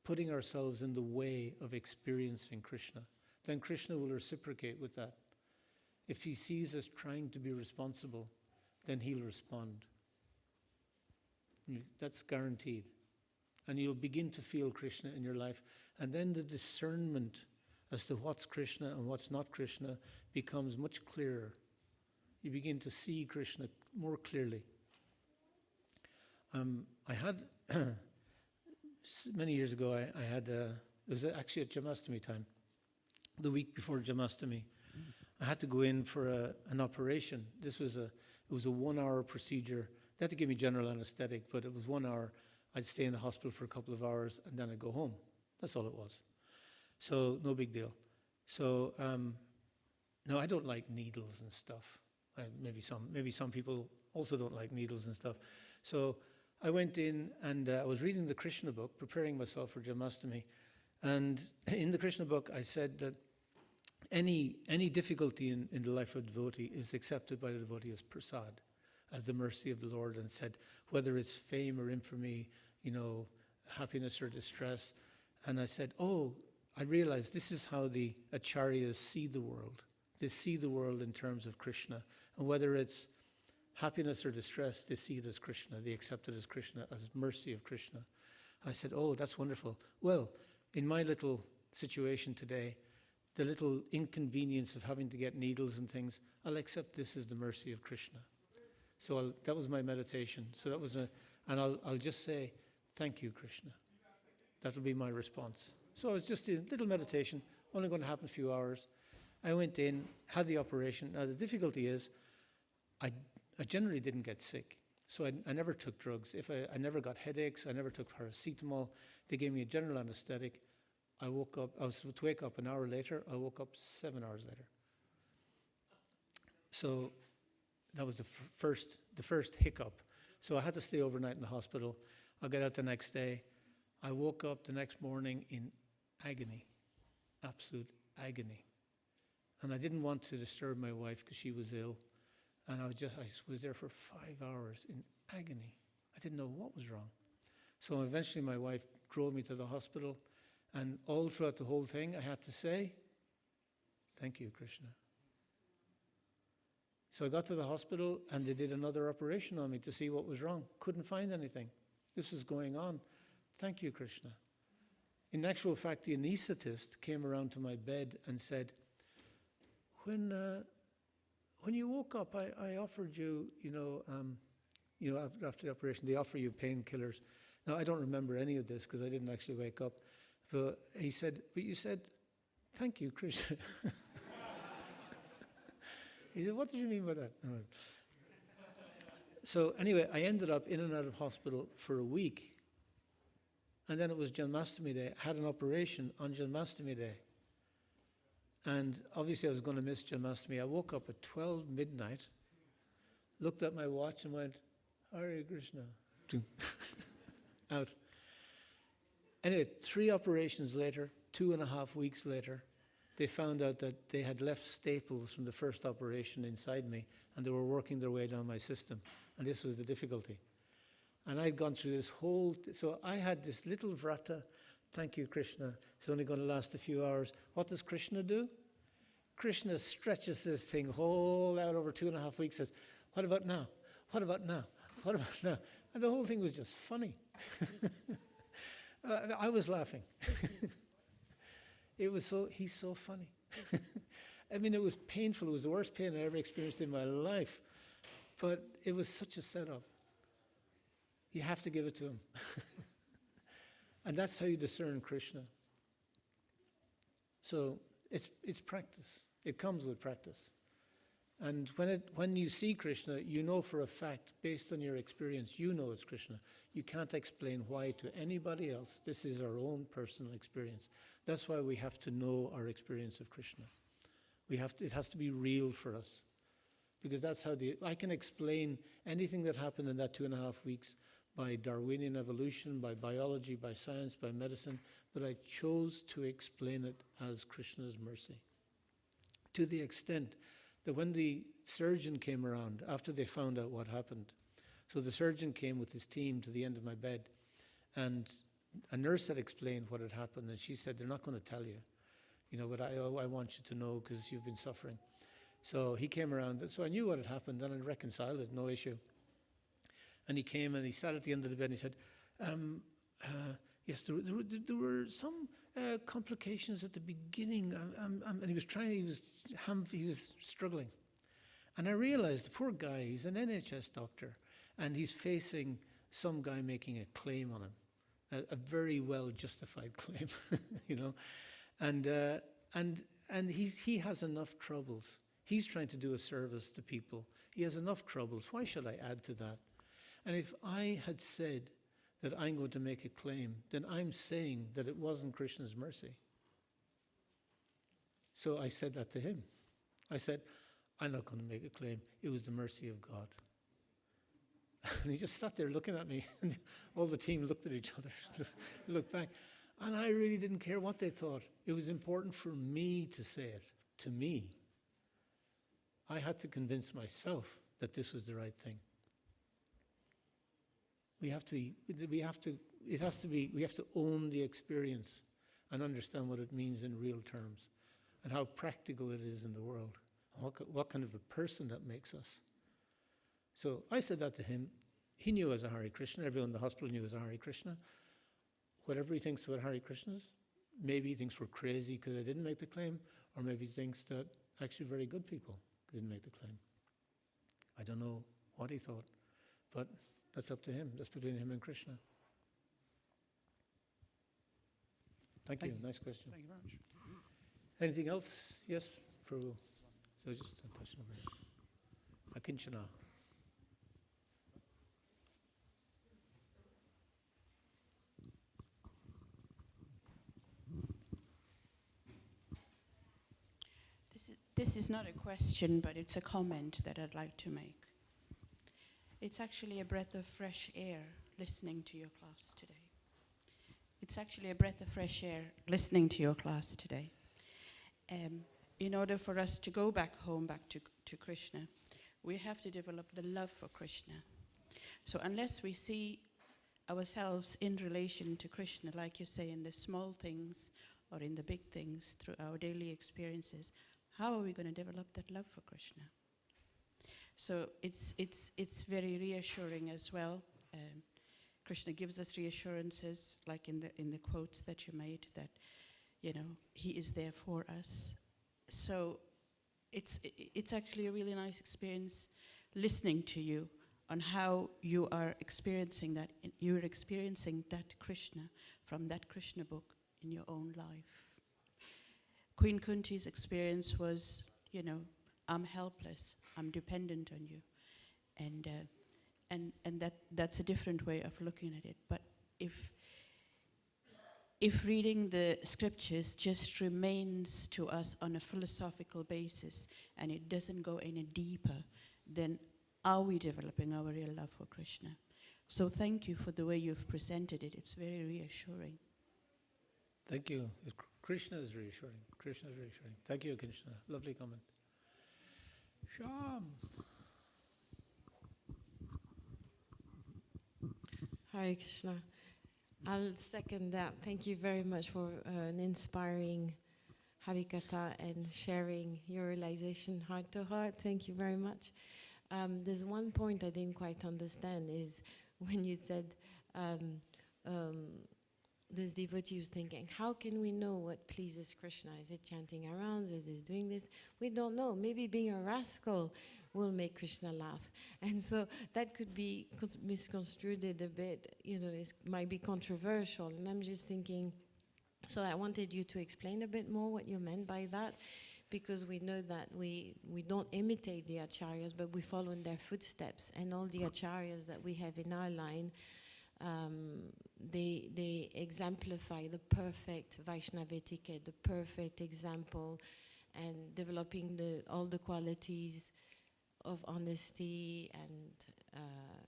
putting ourselves in the way of experiencing Krishna. Then Krishna will reciprocate with that. If he sees us trying to be responsible, then he'll respond. That's guaranteed. And you'll begin to feel Krishna in your life. And then the discernment as to what's Krishna and what's not Krishna becomes much clearer. You begin to see Krishna more clearly. I had, many years ago, I had, it was actually at Janmashtami time, the week before Janmashtami. I had to go in for an operation. It was a 1-hour procedure. They had to give me general anesthetic, but it was 1 hour. I'd stay in the hospital for a couple of hours and then I'd go home. That's all it was. So no big deal. So no, I don't like needles and stuff. Maybe some people also don't like needles and stuff. So I went in and I was reading the Krishna book, preparing myself for Janmashtami. And in the Krishna book, I said that any difficulty in the life of a devotee is accepted by the devotee as prasad, as the mercy of the Lord, and said whether it's fame or infamy, happiness or distress. And I said, I realized this is how the acharyas see the world. They see the world in terms of Krishna. And whether it's happiness or distress, they see it as Krishna. They accept it as Krishna, as mercy of Krishna. I said, that's wonderful. Well, in my little situation today, the little inconvenience of having to get needles and things, I'll accept this as the mercy of Krishna. So that was my meditation. So that was and I'll just say, thank you, Krishna. That'll be my response. So it was just a little meditation, only going to happen a few hours. I went in, had the operation. Now the difficulty is, I generally didn't get sick. So I never took drugs. I never got headaches. I never took paracetamol. They gave me a general anesthetic. I woke up, I was supposed to wake up an hour later. I woke up 7 hours later. So that was the first hiccup. So I had to stay overnight in the hospital. I got out the next day. I woke up the next morning in agony, absolute agony. And I didn't want to disturb my wife because she was ill. And I was there for 5 hours in agony. I didn't know what was wrong. So eventually my wife drove me to the hospital. And all throughout the whole thing, I had to say, thank you, Krishna. So I got to the hospital and they did another operation on me to see what was wrong. Couldn't find anything. This was going on. Thank you, Krishna. In actual fact, the anesthetist came around to my bed and said, when you woke up, I offered you, after the operation, they offer you painkillers. Now, I don't remember any of this because I didn't actually wake up. But he said, but you said, thank you, Krishna. He said, what did you mean by that? So anyway, I ended up in and out of hospital for a week. And then it was Janmashtami Day. I had an operation on Janmashtami Day. And obviously I was going to miss Janmashtami. I woke up at 12 midnight, looked at my watch and went, Hare Krishna. Out. Anyway, 3 operations later, 2.5 weeks later, they found out that they had left staples from the first operation inside me, and they were working their way down my system. And this was the difficulty. And I'd gone through this whole, so I had this little vrata, thank you, Krishna, it's only going to last a few hours. What does Krishna do? Krishna stretches this thing whole out over 2.5 weeks, says, what about now? What about now? What about now? And the whole thing was just funny. I was laughing. he's so funny. I mean, it was painful. It was the worst pain I ever experienced in my life. But it was such a setup. You have to give it to him. And that's how you discern Krishna. So it's practice. It comes with practice. And when you see Krishna, you know for a fact, based on your experience, you know it's Krishna. You can't explain why to anybody else. This is our own personal experience. That's why we have to know our experience of Krishna. It has to be real for us. Because that's how I can explain anything that happened in that 2.5 weeks by Darwinian evolution, by biology, by science, by medicine, but I chose to explain it as Krishna's mercy. To the extent that when the surgeon came around, after they found out what happened, so the surgeon came with his team to the end of my bed, and a nurse had explained what had happened, and she said, they're not going to tell you, but I want you to know because you've been suffering. So he came around, so I knew what had happened, and I reconciled it, no issue. And he came and he sat at the end of the bed and he said, yes, there were some complications at the beginning, and he was struggling. And I realized the poor guy, he's an NHS doctor, and he's facing some guy making a claim on him, a very well justified claim, and he has enough troubles. He's trying to do a service to people. He has enough troubles. Why should I add to that? And if I had said that I'm going to make a claim, then I'm saying that it wasn't Krishna's mercy. So I said that to him. I said, I'm not going to make a claim. It was the mercy of God. And he just sat there looking at me, and all the team looked at each other, looked back. And I really didn't care what they thought. It was important for me to say it, to me. I had to convince myself that this was the right thing. We have to own the experience and understand what it means in real terms and how practical it is in the world, and what kind of a person that makes us. So I said that to him. He knew as a Hare Krishna. Everyone in the hospital knew as a Hare Krishna. Whatever he thinks about Hare Krishnas, maybe he thinks we're crazy because I didn't make the claim, or maybe he thinks that actually very good people didn't make the claim. I don't know what he thought, but that's up to him. That's between him and Krishna. Thank you. Nice question. Thank you very much. Anything else? Yes, Prabhu. So just a question over here. Akinchana. This is not a question, but it's a comment that I'd like to make. It's actually a breath of fresh air listening to your class today. It's actually a breath of fresh air listening to your class today. In order for us to go back home, back to Krishna, we have to develop the love for Krishna. So unless we see ourselves in relation to Krishna, like you say, in the small things or in the big things through our daily experiences, how are we going to develop that love for Krishna? So it's very reassuring as well. Krishna gives us reassurances, like in the quotes that you made, that he is there for us. So it's actually a really nice experience listening to you on how you are experiencing that. You're experiencing that Krishna from that Krishna book in your own life. Queen Kunti's experience was, I'm helpless, I'm dependent on you. And that's a different way of looking at it. But if reading the scriptures just remains to us on a philosophical basis and it doesn't go any deeper, then are we developing our real love for Krishna? So thank you for the way you've presented it. It's very reassuring. Thank you. Krishna is reassuring. Krishna is reassuring. Thank you, Krishna. Lovely comment. Sham. Hare Krishna. I'll second that. Thank you very much for an inspiring Harikatha and sharing your realization heart to heart. Thank you very much. There's one point I didn't quite understand is when you said this devotee was thinking, how can we know what pleases Krishna? Is it chanting around? Is it doing this? We don't know. Maybe being a rascal will make Krishna laugh. And so that could be misconstrued a bit, it might be controversial. And I'm just thinking, so I wanted you to explain a bit more what you meant by that, because we know that we don't imitate the acharyas, but we follow in their footsteps. And all the acharyas that we have in our line, they exemplify the perfect Vaishnava etiquette, the perfect example, and developing all the qualities of honesty and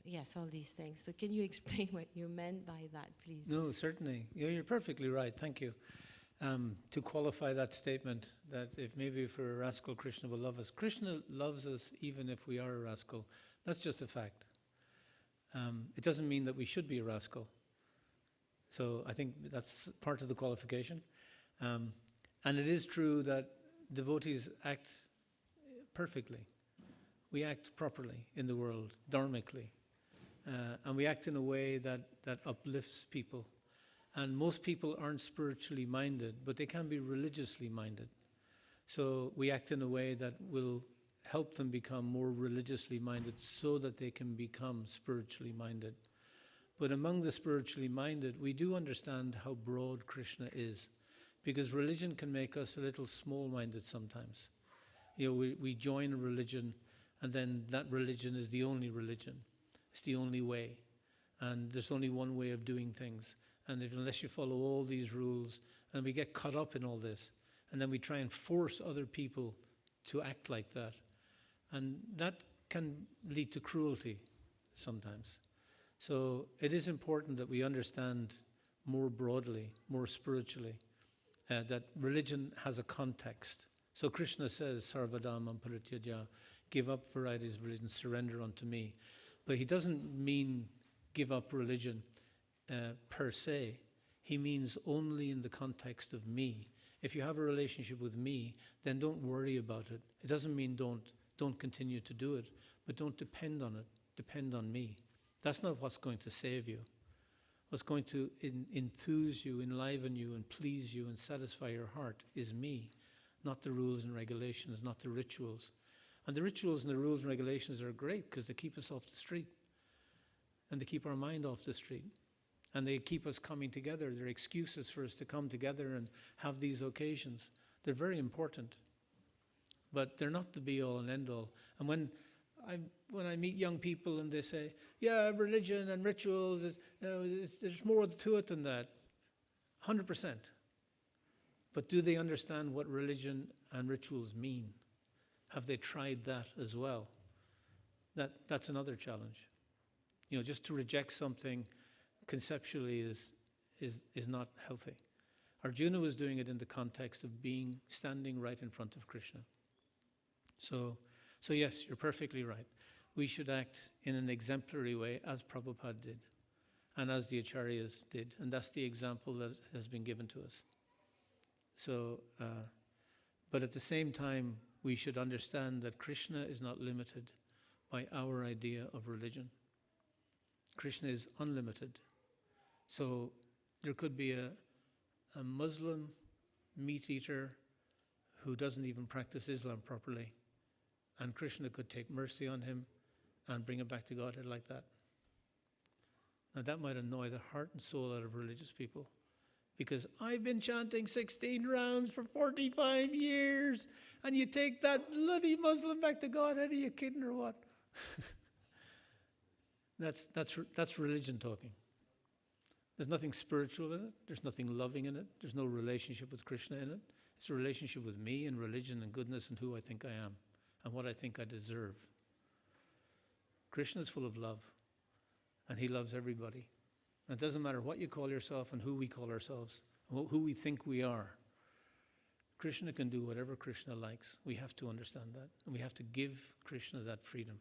yes, all these things. So can you explain what you meant by that, please? No, certainly. You're perfectly right. Thank you. To qualify that statement, that if we're a rascal, Krishna will love us. Krishna loves us even if we are a rascal. That's just a fact. It doesn't mean that we should be a rascal. So I think that's part of the qualification. And it is true that devotees act perfectly. We act properly in the world, dharmically. And we act in a way that uplifts people. And most people aren't spiritually minded, but they can be religiously minded. So we act in a way that will help them become more religiously minded so that they can become spiritually minded. But among the spiritually minded, we do understand how broad Krishna is, because religion can make us a little small-minded sometimes. We join a religion, and then that religion is the only religion. It's the only way. And there's only one way of doing things. And unless you follow all these rules, and we get caught up in all this, and then we try and force other people to act like that. And that can lead to cruelty sometimes. So it is important that we understand more broadly, more spiritually, that religion has a context. So Krishna says, Sarvadhamam parityaja, give up varieties of religion, surrender unto me. But he doesn't mean give up religion per se. He means only in the context of me. If you have a relationship with me, then don't worry about it. It doesn't mean don't continue to do it, but don't depend on it. Depend on me. That's not what's going to save you. What's going to enthuse you, enliven you, and please you, and satisfy your heart is me, not the rules and regulations, not the rituals. And the rituals and the rules and regulations are great because they keep us off the street. And they keep our mind off the street. And they keep us coming together. They're excuses for us to come together and have these occasions. They're very important. But they're not the be-all and end-all. And when I meet young people and they say, yeah, religion and rituals, there's more to it than that. 100%. But do they understand what religion and rituals mean? Have they tried that as well? That's another challenge. Just to reject something conceptually is not healthy. Arjuna was doing it in the context of standing right in front of Krishna. So yes, you're perfectly right. We should act in an exemplary way, as Prabhupada did, and as the Acharyas did, and that's the example that has been given to us. So, but at the same time, we should understand that Krishna is not limited by our idea of religion. Krishna is unlimited. So there could be a Muslim meat eater who doesn't even practice Islam properly, and Krishna could take mercy on him and bring him back to Godhead like that. Now that might annoy the heart and soul out of religious people, because I've been chanting 16 rounds for 45 years, and you take that bloody Muslim back to Godhead? Are you kidding or what? That's religion talking. There's nothing spiritual in it. There's nothing loving in it. There's no relationship with Krishna in it. It's a relationship with me and religion and goodness and who I think I am and what I think I deserve. Krishna is full of love, and he loves everybody. And it doesn't matter what you call yourself and who we call ourselves, who we think we are. Krishna can do whatever Krishna likes. We have to understand that, and we have to give Krishna that freedom.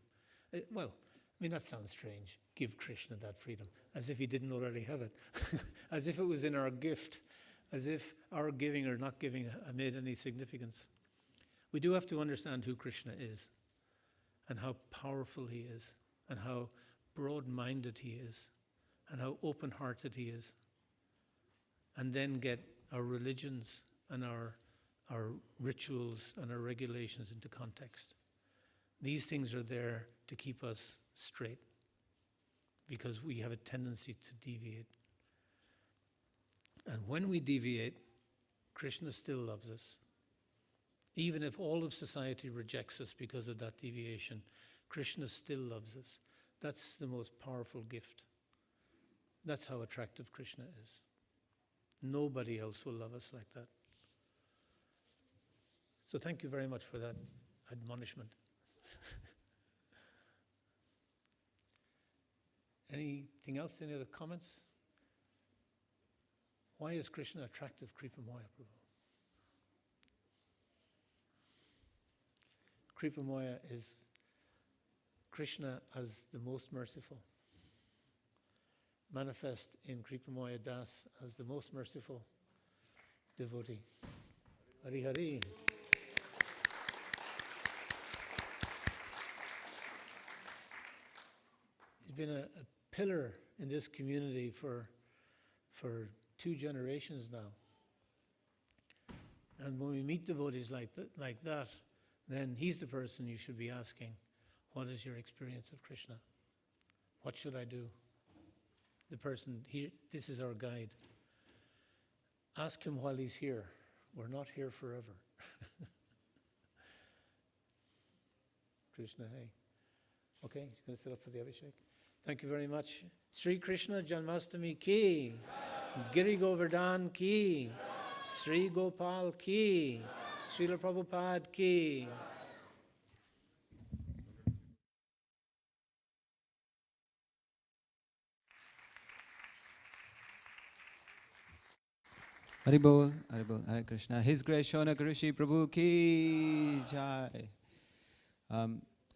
That sounds strange. Give Krishna that freedom, as if he didn't already have it, as if it was in our gift, as if our giving or not giving made any significance. We do have to understand who Krishna is, and how powerful he is, and how broad-minded he is, and how open-hearted he is. and then get our religions and our rituals and our regulations into context. These things are there to keep us straight because we have a tendency to deviate. And when we deviate, Krishna still loves us. Even if all of society rejects us because of that deviation, Krishna still loves us. That's the most powerful gift. That's how attractive Krishna is. Nobody else will love us like that. So thank you very much for that admonishment. Anything else? Any other comments? Why is Krishna attractive, Kripa Moya Prabhu? Kripa Moya is Krishna as the most merciful, manifest in Kripa Moya Das as the most merciful devotee. Hari Hari. He's been a pillar in this community for 2 generations now. And when we meet devotees like that, then he's the person you should be asking, what is your experience of Krishna? What should I do? The person here, this is our guide. Ask him while he's here. We're not here forever. Krishna, hey. Okay, you're going to sit up for the Abhishek? Thank you very much. Sri Krishna Janmashtami ki, Giri Govardhan ki, Sri Gopal ki, Srila Prabhupada ki. Haribol, Haribol, Hare Krishna. His Grace Shona Rishi Prabhu ki jai.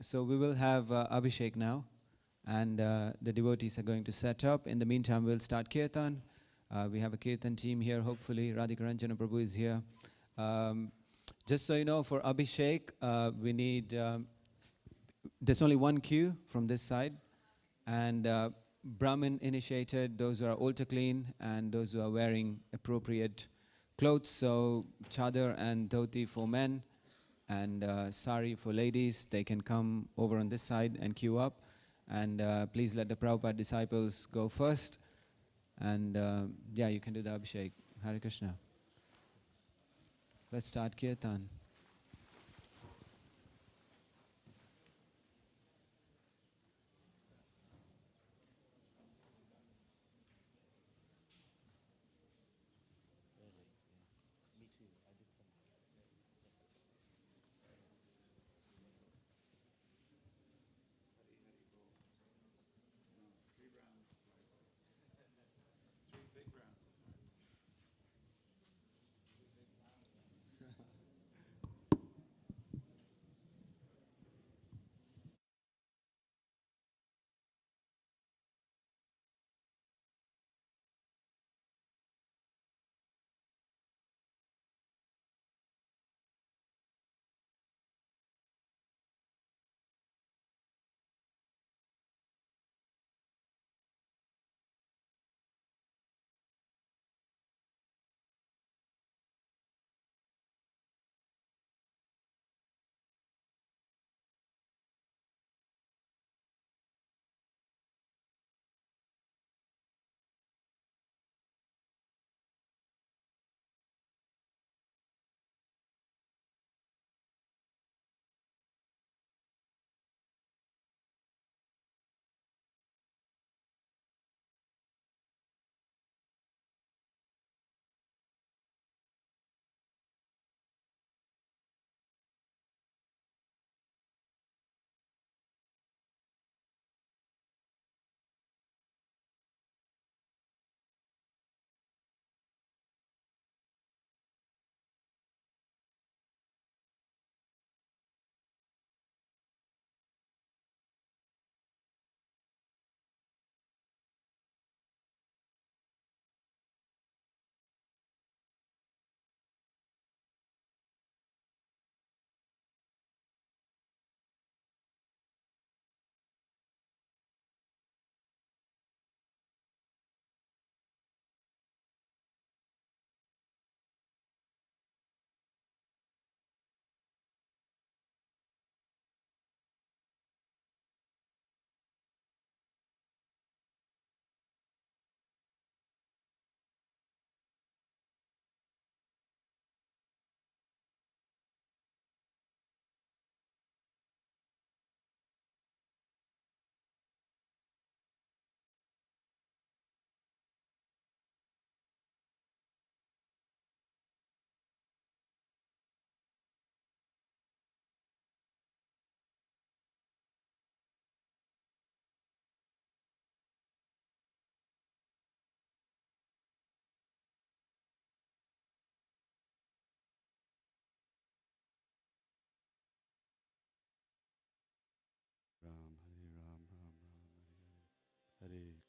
So we will have Abhishek now, and the devotees are going to set up. In the meantime, we'll start kirtan. We have a kirtan team here, hopefully. Radhika Ranjana Prabhu is here. Just so you know, for Abhishek, we need, there's only one queue from this side, and Brahmin initiated, those who are altar clean, and those who are wearing appropriate clothes, so chadar and dhoti for men, and sari for ladies. They can come over on this side and queue up, and please let the Prabhupada disciples go first, and yeah, you can do the Abhishek. Hare Krishna. Let's start kirtan.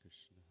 Krishna.